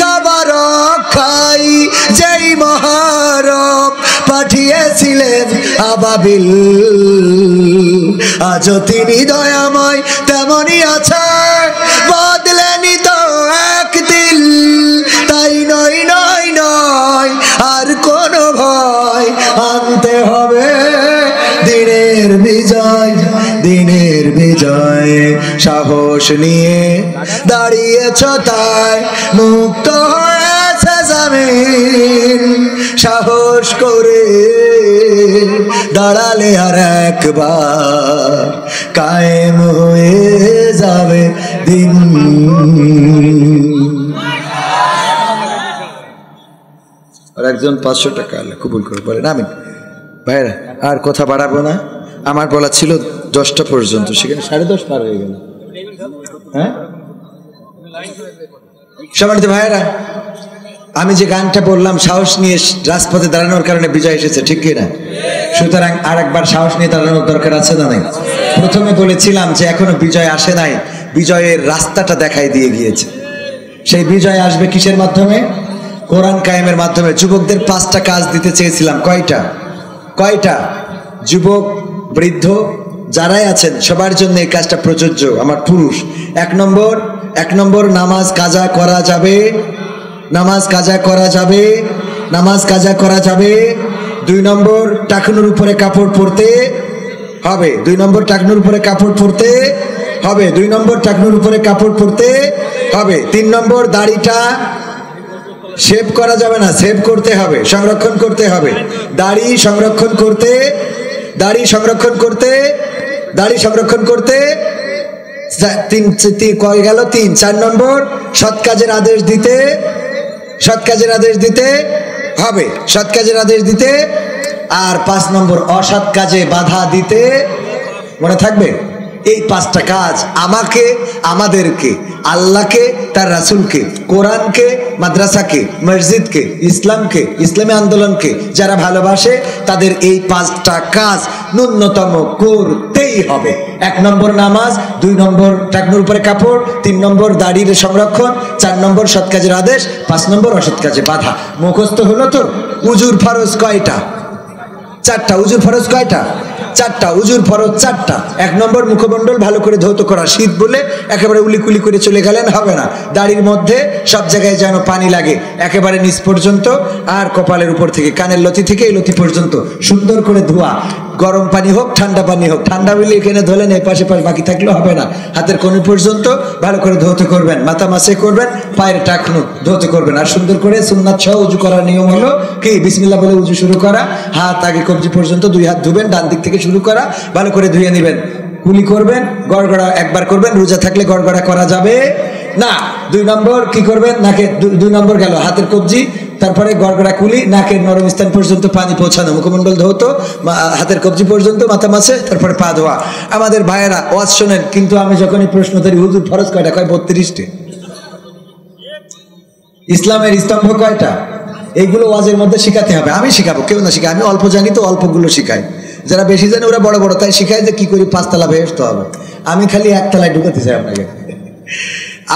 কাবা রক্ষাই যেই মহারব পাঠিয়েছিলেন আবাবিল, আজও তিনি দয়াময় তেমনই আছে, বদলেনি তো এক দিল। তাই নয় নয় নয় আর কোন ভয়, আনতে হবে দিনের বিজয়, দিনের বিজয়। সাহস নিয়ে দাঁড়িয়েছ তাই মুক্ত হয়েছে জামিন সাহস করে দাঁড়ালে আর একবার কায়েম হয়ে যাবে দিন। আর একজন 500 টাকা আল্লাহ কবুল করে বলেন আমিন। ভাইরা আর কথা বাড়াবো না, আমার বলা ছিল 10টা পর্যন্ত, সেখানে 10:30 পার হয়ে গেল। হ্যাঁ সম্মানিত ভাইরা, আমি যে গানটা বললাম সাহস নিয়ে রাজপথে দাঁড়ানোর কারণে বিজয় এসেছে, ঠিক কিনা? সুতরাং আর একবার সাহস নিয়ে দাঁড়ানোর দরকার আছে না নাই? প্রথমে বলেছিলাম যে এখনো বিজয় আসে নাই, বিজয়ের রাস্তাটা দেখাই দিয়ে গিয়েছে। সেই বিজয় আসবে কিসের মাধ্যমে? কোরআন কায়েমের মাধ্যমে। যুবকদের 5টা কাজ দিতে চেয়েছিলাম। কয়টা? যুবক, বৃদ্ধ যারাই আছেন সবার জন্য এই কাজটা প্রযোজ্য। আমার পুরুষ 1 নম্বর নামাজ কাজা করা যাবে, নামাজ কাজা করা যাবে, নামাজ কাজা করা যাবে। 2 নম্বর টাকনুর উপরে কাপড় পরতে হবে, 2 নম্বর টাকনুর উপরে কাপড় পরতে হবে, 2 নম্বর টাকনুর উপরে কাপড় পরতে হবে। 3 নম্বর দাড়িটা শেভ করা যাবে না, সেভ করতে হবে, সংরক্ষণ করতে হবে। দাড়ি সংরক্ষণ করতে, দাড়ি সংরক্ষণ করতে, দাড়ি সংরক্ষণ করতে। 3 গেল 3। 4 নম্বর সৎ কাজের আদেশ দিতে, সৎ কাজের আদেশ দিতে হবে, সৎ কাজের আদেশ দিতে। আর 5 নম্বর অসৎ কাজে বাধা দিতে। মনে থাকবে? এই 5টা কাজ আমাকে, আমাদেরকে, আল্লাহকে, তার রাসূলকে, কোরআনকে, মাদ্রাসাকে, মসজিদকে, ইসলামকে, ইসলামী আন্দোলনকে যারা ভালোবাসে তাদের এই 5টা কাজ ন্যূনতম করতেই হবে। 1 নম্বর নামাজ, 2 নম্বর টাকনুর উপরে কাপড়, 3 নম্বর দাড়ির সংরক্ষণ, 4 নম্বর সৎ কাজের আদেশ, 5 নম্বর অসৎ কাজে বাধা। মুখস্থ হলো তো? উজুর ফরজ কয়টা? 4টা। উজুর ফরজ কয়টা? 4টা। উজুর ফরজ 4টা। 1 নম্বর মুখমণ্ডল ভালো করে ধৌত করা, শীত বলে একেবারে উলিকুলি করে চলে গেলেন হবে না। দাড়ির মধ্যে সব জায়গায় যেন পানি লাগে একেবারে নিচ পর্যন্ত, আর কপালের উপর থেকে কানের লতি থেকে এই লতি পর্যন্ত সুন্দর করে ধোয়া। গরম পানি হোক ঠান্ডা পানি হোক, ঠান্ডা হলে এখানে ধরলেন, এই পাশে বাকি থাকলেও হবে না। হাতের কোণ পর্যন্ত ভালো করে ধৌত করবেন, মাথা মাসে করবেন, পায়ের টাকনু ধৌত করবেন। আর সুন্দর করে সুন্নাত সহ উজু করার নিয়ম হলো কি? বিসমিল্লাহ বলে উজু শুরু করা, হাত আগে কবজি পর্যন্ত 2 হাত ধুবেন, ডান দিক থেকে শুরু করা, ভালো করে ধুয়ে নেবেন। কুলি করবেন, গড়গড়া একবার করবেন, রোজা থাকলে গড়গড়া করা যাবে না। 2 নম্বর কি করবেন? নাকে 2 নম্বর গেল হাতের কবজি, তারপরে গড়গড়া কুলি, নাকের নরম স্থান পর্যন্ত পানি পৌঁছানো, মুখমণ্ডল ধৌত, হাতের কবজি পর্যন্ত, মাথা মাসে, তারপরে পা ধোয়া। আমাদের ভাইয়েরা ওয়াজ শোনেন, কিন্তু আমি যখনই প্রশ্ন ধরি হুজুর ফরজ কয়টা, কয় 32টে। ইসলামের স্তম্ভ কয়টা? এইগুলো ওয়াজের মধ্যে শিখাতে হবে। আমি শিখাবো, কেউ না শিখায়। আমি অল্প জানি তো অল্পগুলো শিখাই, যারা বেশি জানে ওরা বড় বড়, তাই শিখাই যে কি করি 5 তলা বেহেশতে হবে। আমি খালি 1 তলায় ঢুকাতে চাই আপনাকে।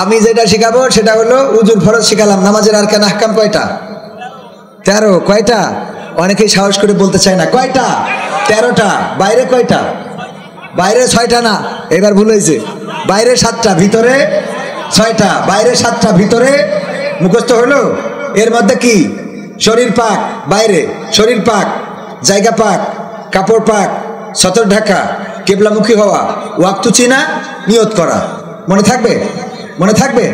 আমি যেটা শিখাবো সেটা হলো উজুর ফরজ শিখালাম। নামাজের আরকান আহকাম কয়টা? 13। কয়টা? অনেকেই সাহস করে বলতে চায় না। কয়টা? 13টা। বাইরে কয়টা? বাইরে 6টা না, এবার ভুল হয়েছে। বাইরে 7টা, ভিতরে 6টা। বাইরে 7টা, ভিতরে। মুখস্থ হলো? এর মধ্যে কি? শরীর পাক, বাইরে শরীর পাক, জায়গা পাক, কাপড় পাক, সতর ঢাকা, কেবলামুখী হওয়া, ওয়াক্ত চিনা, নিয়ত করা। মনে থাকবে? মনে থাকবে?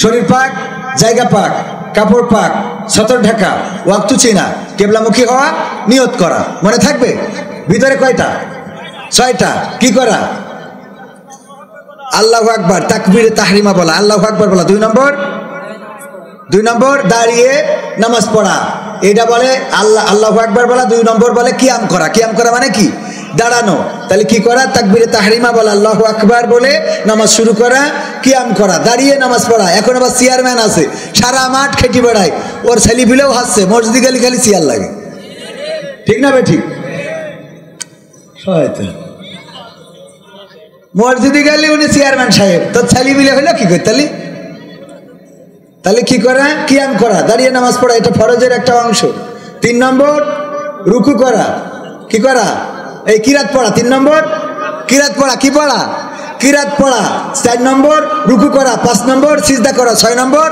শরীর পাক, জায়গা পাক, কাপড় পাক, সতর ঢাকা, ওয়াক্ত চিনা, কেবলামুখী হওয়া, নিয়ত করা। মনে থাকবে? ভিতরে কয়টা? 6টা। কি করা? আল্লাহু আকবার, তাকবীরে তাহরিমা বলা, আল্লাহু আকবার বলা। 2 নম্বর দাঁড়িয়ে নামাজ পড়া, এটা বলে আল্লাহু আকবার বলা। 2 নম্বর বলে কিয়াম করা। কিয়াম করা মানে কি? দাঁড়ানো। তাহলে কি করা? তাকবীরে তাহরিমা বলা, আল্লাহু আকবার বলে নামাজ শুরু করা, কিয়াম করা, দাঁড়িয়ে নামাজ পড়া। এখন আবার চেয়ারম্যান আছে, সারা মাঠ খেটি বেড়ায়, ওর ছেলে পিলেও হাসছে, মসজিদে গেলে খালি চেয়ার লাগে। ঠিক না ভাই? ঠিক। মসজিদে গেলে উনি চেয়ারম্যান সাহেব, তোর ছেলে পিলে হইলো কি করে? তাহলে কি করা? কিয়াম করা, দাঁড়িয়ে নামাজ পড়া, এটা ফরজের একটা অংশ। 3 নম্বর রুকু করা। কি করা? এই কিরাত পড়া। 3 নম্বর কিরাত পড়া। কি পড়া? কিরাত পড়া 4 নম্বর, রুকু করা 5 নম্বর, সিজদা করা 6 নম্বর,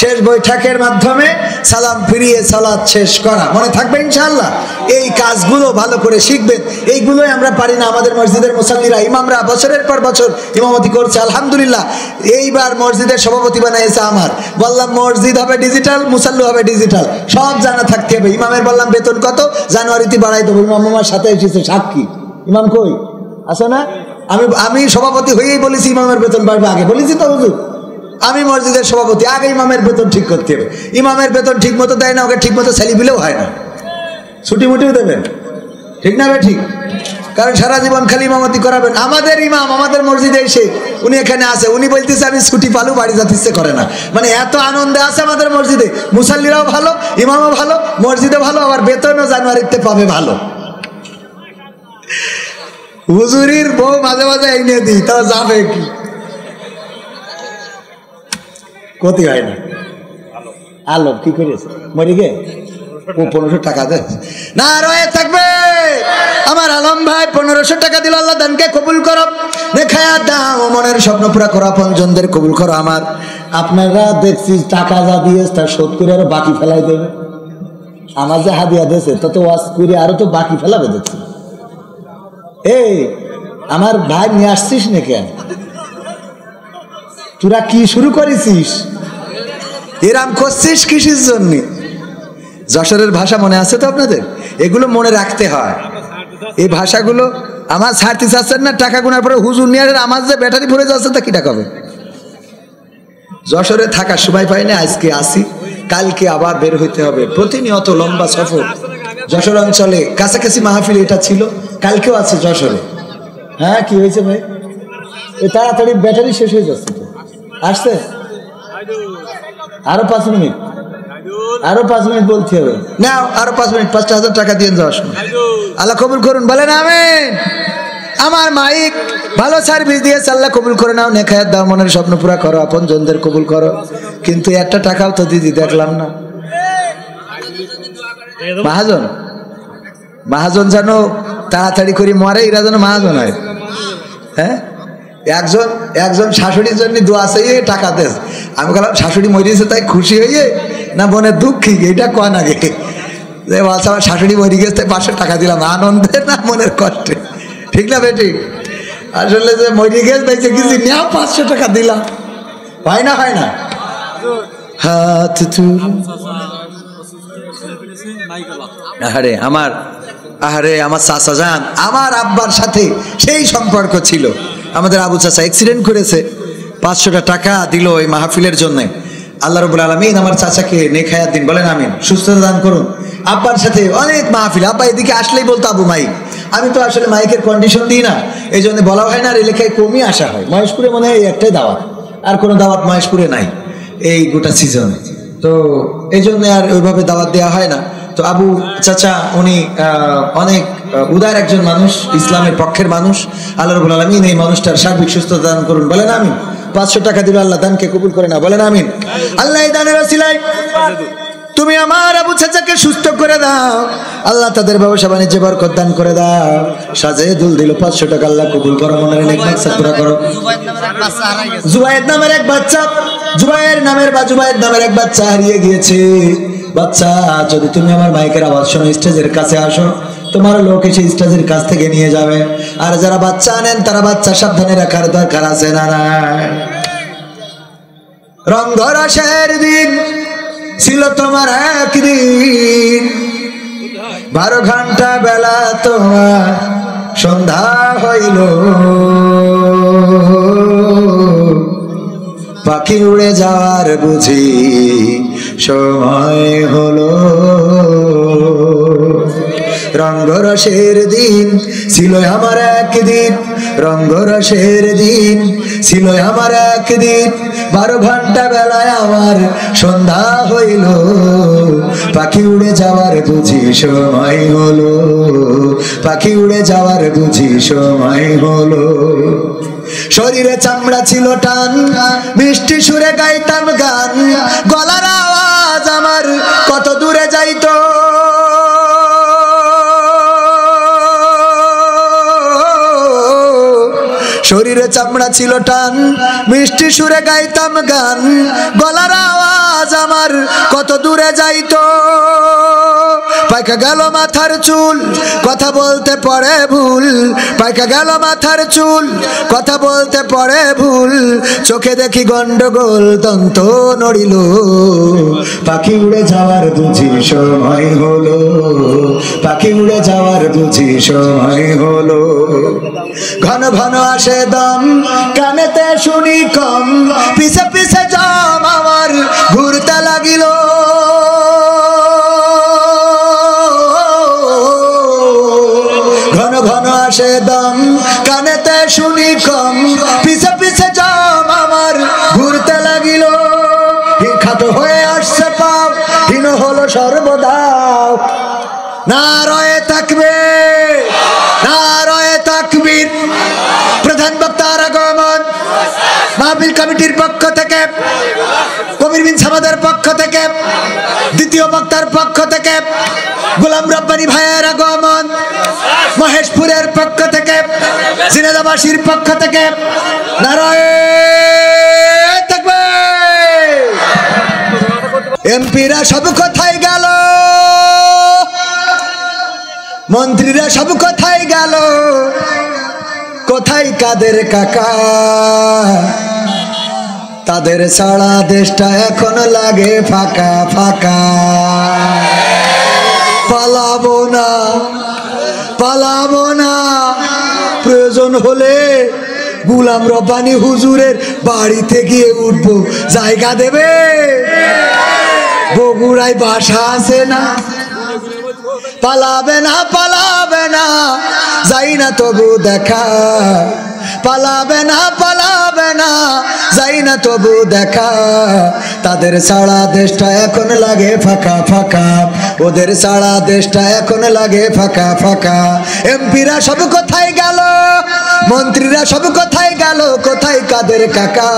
শেষ বৈঠকের মাধ্যমে সালাম ফিরিয়ে সালাত শেষ করা। মনে থাকবে ইনশাআল্লাহ। এই কাজগুলো ভালো করে শিখবেন। এইগুলোই আমরা পারি না। আমাদের মসজিদের মুসাল্লিরা, ইমামরা বছরের পর বছর ইমামতি করছে, আলহামদুলিল্লাহ। এইবার মসজিদের সভাপতি বানাইছে আমার। বললাম মসজিদ হবে ডিজিটাল, মুসাল্লু হবে ডিজিটাল, সব জানা থাকতে হবে। ইমামের বললাম বেতন কত, জানুয়ারিতে বাড়াই দেবো। ইমাম আমার সাথে এসেছে সাক্ষী। ইমাম কই আছে না? আমি সভাপতি হয়েই বলেছি ইমামের বেতন বাড়বে আগে, বলেছি তো হুজুর। আমি মসজিদের সভাপতি, আগে ইমামের বেতন ঠিক করতে হবে। ইমামের বেতন ঠিক মতো দেয় না, ওকে ঠিক মতো স্যালি দিলেও হয় না, ছুটি মুটিও দেবেন, ঠিক না? ঠিক। কারণ সারা জীবন খালি ইমামতি করাবেন। আমাদের ইমাম আমাদের মসজিদে এসে উনি এখানে আছে, উনি বলতেছে আমি ছুটি পালু, বাড়ি যেতে ইচ্ছে করে না। মানে এত আনন্দে আছে আমাদের মসজিদে। মুসাল্লিরাও ভালো, ইমামও ভালো, মসজিদও ভালো, আবার বেতনও জানুয়ারিতে পাবে ভালো। হুজুরির বউ মাঝে মাঝে এনে দিই, তা যাবে কি? ক্ষতি হয় না। আলো কি করেছে মরি গে 1500 টাকা দে না রয়ে থাকবে। আমার আলম ভাই 1500 টাকা দিল, আল্লাহ দানকে কবুল করো, দেখায়া দাও, মনের স্বপ্ন পুরা করো, আপনজনদের কবুল করো। আমার আপনারা দেখছি টাকা যা দিয়ে তার শোধ করে আরো বাকি ফেলাই দেবে। আমার যে হাদিয়া দিয়েছে তত ওয়াজ করে আরো তো বাকি ফেলাবে দেখছি। এই আমার ভাই নিয়ে আসছিস না কেন? তোরা কি শুরু করেছিস? এরাম করছিস কিসের জন্য? যশোরের ভাষা মনে আছে তো আপনাদের? এগুলো মনে রাখতে হয়। এই ভাষাগুলো আমার ছাড়তে চাচ্ছেন না, টাকা গোনার পরে হুজুর নিয়ে আমার যে ব্যাটারি ভরে যাচ্ছে তা কি টাকা হবে? যশোরে থাকার সময় পাই না, আজকে আসি, কালকে আবার বের হইতে হবে। প্রতিনিয়ত লম্বা সফর। যশোর অঞ্চলে কাছাকাছি মাহফিল এটা ছিল, কালকেও আছে যশোরে। হ্যাঁ কি হয়েছে ভাই? এ তাড়াতাড়ি ব্যাটারি শেষ হয়ে যাচ্ছে তো। আসছে আরো 5 মিনিট, আরো 5 মিনিট বলতে হবে না, আরো 5 মিনিট। 5000 টাকা দিয়ে যাওয়ার সময় আল্লাহ কবুল করুন, বলেন আমিন। আমার মাইক ভালো সার্ভিস দিয়েছে, আল্লাহ কবুল করে নাও, নেখায়াত দাও, মনের স্বপ্ন পুরা করো, আপন জনদের কবুল করো। কিন্তু একটা টাকাও তো দিদি দেখলাম না। মহাজন মহাজন যেন তাড়াতাড়ি করে মরে, এরা যেন মহাজন হয়। হ্যাঁ, একজন শাশুড়ির জন্য দোয়া চাইয়ে টাকা দেশ। আমি বললাম শাশুড়ি মরিয়েছে তাই খুশি হইয়ে না বোনের দুঃখী, এটা কন আগে যে বলছে আমার শাশুড়ি মরি গেছে তাই 500 টাকা দিলাম, আনন্দে না মনের কষ্টে, ঠিক না বেটি? আসলে যে মরি গেছে বেঁচে গেছি নেও 500 টাকা দিলাম, হয় না? হয় না? হাত আহারে আমার চাচা যান, আমার আব্বার সাথে সেই সম্পর্ক ছিল। আমাদের আবু চাচা অ্যাক্সিডেন্ট করেছে, 500 টাকা দিল এই মাহফিলের জন্য। আল্লাহ রাব্বুল আলামিন আমার চাচাকে নেখায়াত দিন, বলেন আমিন, সুস্থতা দান করুন। আব্বার সাথে অনেক মাহফিল, আব্বা এদিকে আসলেই বলতো আবু মাইক। আমি তো আসলে মাইকের কন্ডিশন দিই না, এই জন্য বলা হয় না, আর এলাকায় কমই আসা হয়। মহেশপুরে মনে হয় একটাই দাওয়াত, আর কোনো দাওয়াত মহেশপুরে নাই এই গোটা সিজনে, তো এই জন্য আর ওইভাবে দাওয়াত দেওয়া হয় না। তো আবু চাচা উনি অনেক উদার একজন মানুষ, ইসলামের পক্ষের মানুষ। আল্লাহ রাব্বুল আলামিন এই মানুষটার সার্বিক সুস্থতা দান করুন, বলেন আমিন। 500 টাকা দিল, আল্লাহ দানকে কবুল করে না, বলেন আমিন। আল্লাহ এই দানের ওসিলায় তুমি আমার আবু চাচাকে সুস্থ করে দাও, আল্লাহ তাদের ব্যবসা বাণিজ্যে বরকত দান করে দাও। সাজে দুল দিল 500 টাকা, আল্লাহ কবুল করো, মনের নেক মাকসাদ পুরা করো। জুবায়ের নামের এক বাচ্চা, জুবায়ের নামের এক বাচ্চা হারিয়ে গিয়েছে। বাচ্চা, যদি তুমি আমার মাইকের আওয়াজ শোনো, স্টেজের কাছে আসো, তোমার লোক এসে স্টেজের কাছ থেকে নিয়ে যাবে। আর যারা বাচ্চা আনেন তারা বাচ্চা সাবধানে রাখার দরকার আছে না? রঙ্গরসের দিন ছিল তোমার একদিন, 12 ঘন্টা বেলা তোমার সন্ধ্যা হইল, পাখি উড়ে যাওয়ার বুঝি সময় হলো। রঙ্গরসের দিন ছিল আমার একদিন, রঙ্গরসের দিন ছিল আমার একদিন, 12 ঘন্টা বেলায় আমার সন্ধ্যা হইল, পাখি উড়ে যাওয়ার বুঝি সময় হলো, পাখি উড়ে যাওয়ার বুঝি সময় হলো। শরীরে চামড়া ছিল টান, মিষ্টি সুরে গাইতাম গান, গলার আওয়াজ আমার কত দূরে যাইতো। শরীরে চামড়া ছিল টান, মিষ্টি সুরে গাইতাম গান, গলার আওয়াজ আমার কত দূরে যাইতো। পাইকা গেল মাথার চুল, কথা বলতে পড়ে ভুল, পাইকা গেল মাথার চুল, কথা বলতে পড়ে ভুল, চোখে দেখি গন্ডগোল, দন্ত নড়িল, পাখি উড়ে যাওয়ার বুঝি সময় হলো, পাখি উড়ে যাওয়ার বুঝি সময় হলো। ঘন ঘন আসে দম, কানেতে শুনি কম, পিছে পিছে জম আমার ঘুরতে লাগিল। ঘন ঘন আসে দম, কানেতে শুনি কম, পিছে পিছে জম আমার ঘুরতে লাগিল। বিখ্যাত হয়ে আসছে পাপ, হীন হলো সর্বদা। নারায়ে তাকবীর, নারায়ে তাকবীর। প্রধান বক্তার আগমন, মাহফিল কমিটির পক্ষ থেকে, কবির বিন সামাদের পক্ষ থেকে, দ্বিতীয় বক্তার পক্ষ থেকে, গোলাম রব্বানী ভাইয়ের আগমন, মহেশপুরের পক্ষ থেকে, ঝিনাইদহবাসীর পক্ষ থেকে নারায়ে তাকবীর। এমপিরা সব কোথায় গেল, মন্ত্রীরা সব কোথায় গেল, কোথায় কাদের কাকা? তাদের সারা দেশটা এখন লাগে ফাঁকা ফাঁকা। পালাবো না, পালাবো না, প্রয়োজন হলে গোলাম রব্বানী হুজুরের বাড়িতে গিয়ে উঠবো, জায়গা দেবে? বগুড়ায় বাসা আছে না? পালাবে না, পালাবে না, যাই না তবু দেখা, পালাবে না, পালাবে না, যাই না তবু দেখা। তাদের সারা দেশটা এখন লাগে ফাঁকা ফাঁকা, ওদের সারা দেশটা এখন লাগে ফাঁকা ফাঁকা। এমপিরা সব কোথায় গেল, মন্ত্রীরা সব কোথায় গেল, কোথায় কাদের কাকা?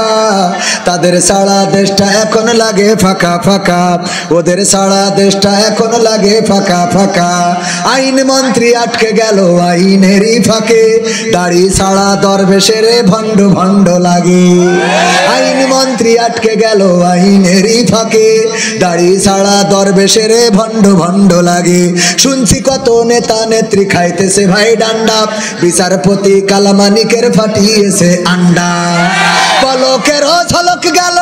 তাদের সারা দেশটা এখন লাগে ফাঁকা ফাঁকা, ওদের সারা দেশটা এখন লাগে ফাঁকা ফাঁকা। আইন মন্ত্রী আটকে গেল আইনেরই ফাঁকে, দাড়ি ছাড়া দরবেশের ভণ্ড ভণ্ড লাগে। আইন মন্ত্রী আটকে গেল আইনেরই ফাঁকে, দাড়ি ছাড়া দরবেশের ভণ্ড ভণ্ড লাগে। শুনছি কত নেতা নেত্রী খাইতেছে ভাই ডান্ডা, বিচারপতি কালামানিকের ফাটিয়েছে আন্ডা। পলকেরও ঝলক গেল,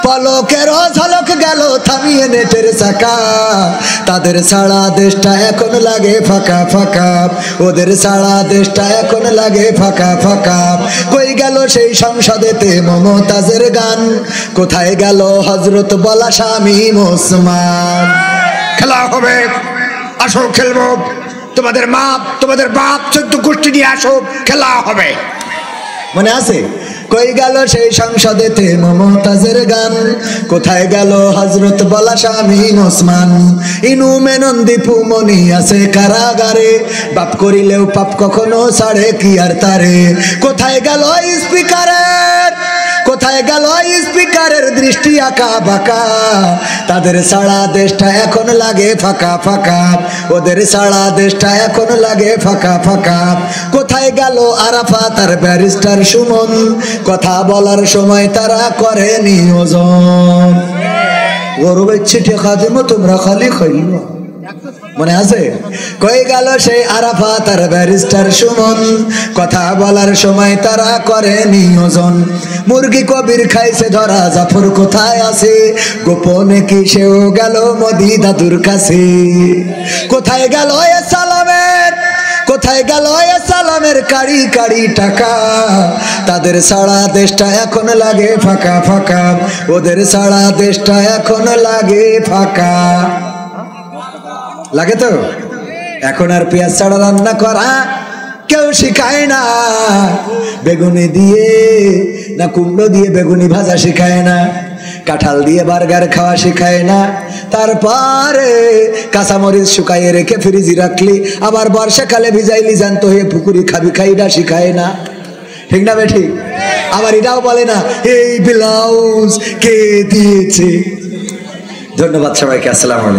পলকেরও ঝলক গেল, থামিয়ে নেটের চাকা। তাদের সারা দেশটা এখন লাগে ফাঁকা ফাঁকা, ওদের সারা দেশটা এখন লাগে ফাঁকা ফাঁকা। কই গেল সেই সংসদেতে মমতাজের গান, কোথায় গেল হযরত বলা শামীম ওসমান? খেলা হবে, আসো খেলবো, তোমাদের মা তোমাদের বাপ 14 গোষ্ঠী নিয়ে আসো, খেলা হবে। মনে আছে? কই গেল সেই সংসদেতে মমতাজের গান, কোথায় গেল হযরত বলা শামীম ওসমান? ইনু মেনন দীপু মনি আছে কারাগারে, বাপ করিলেও পাপ কখনো ছাড়ে কি আর তারে। কোথায় গেল স্পিকারের, কোথায় গেল স্পিকারের দৃষ্টি আঁকা বাঁকা? তাদের সারা দেশটা এখন লাগে ফাঁকা ফাঁকা, ওদের সারা দেশটা এখন লাগে ফাঁকা ফাঁকা। কোথায় গেল আরাফাত আর ব্যারিস্টার সুমন? কথা বলার সময় তারা করে নিয়োজন। গরু ইচ্ছে ঠেকা দেব, তোমরা খালি খাইল। মনে আছে? কই গেল সেই আরাফাত আর ব্যারিস্টার সুমন? কথা বলার সময় তারা করে নিয়োজন। মুরগি কবির খাইছে ধরা, জাফর কোথায় আছে? গোপনে কি সেও গেল মোদি দাদুর কাছে? কোথায় গেল এ সালামের, কোথায় গেল এ সালামের কাড়ি কাড়ি টাকা? তাদের সারা দেশটা এখন লাগে ফাঁকা ফাঁকা, ওদের সারা দেশটা এখন লাগে ফাঁকা। লাগে তো? এখন আর পেঁয়াজ ছাড়া রান্না করা কেউ শিখায় না, বেগুনি দিয়ে না কুমড়ো দিয়ে বেগুনি ভাজা শিখায় না, কাঁঠাল দিয়ে বার্গার খাওয়া শিখায় না। তারপরে কাঁচামরিচ শুকাইয়ে রেখে ফ্রিজে রাখলি, আবার বর্ষাকালে ভিজাইলি জ্যান্ত হয়ে পুকুরি খাবি খাইটা শিখায় না। ঠিক না বেঠিক? আবার এটাও বলে না এই ব্লাউজ কে দিয়েছে। ধন্যবাদ সবাইকে, আসসালামু আলাইকুম।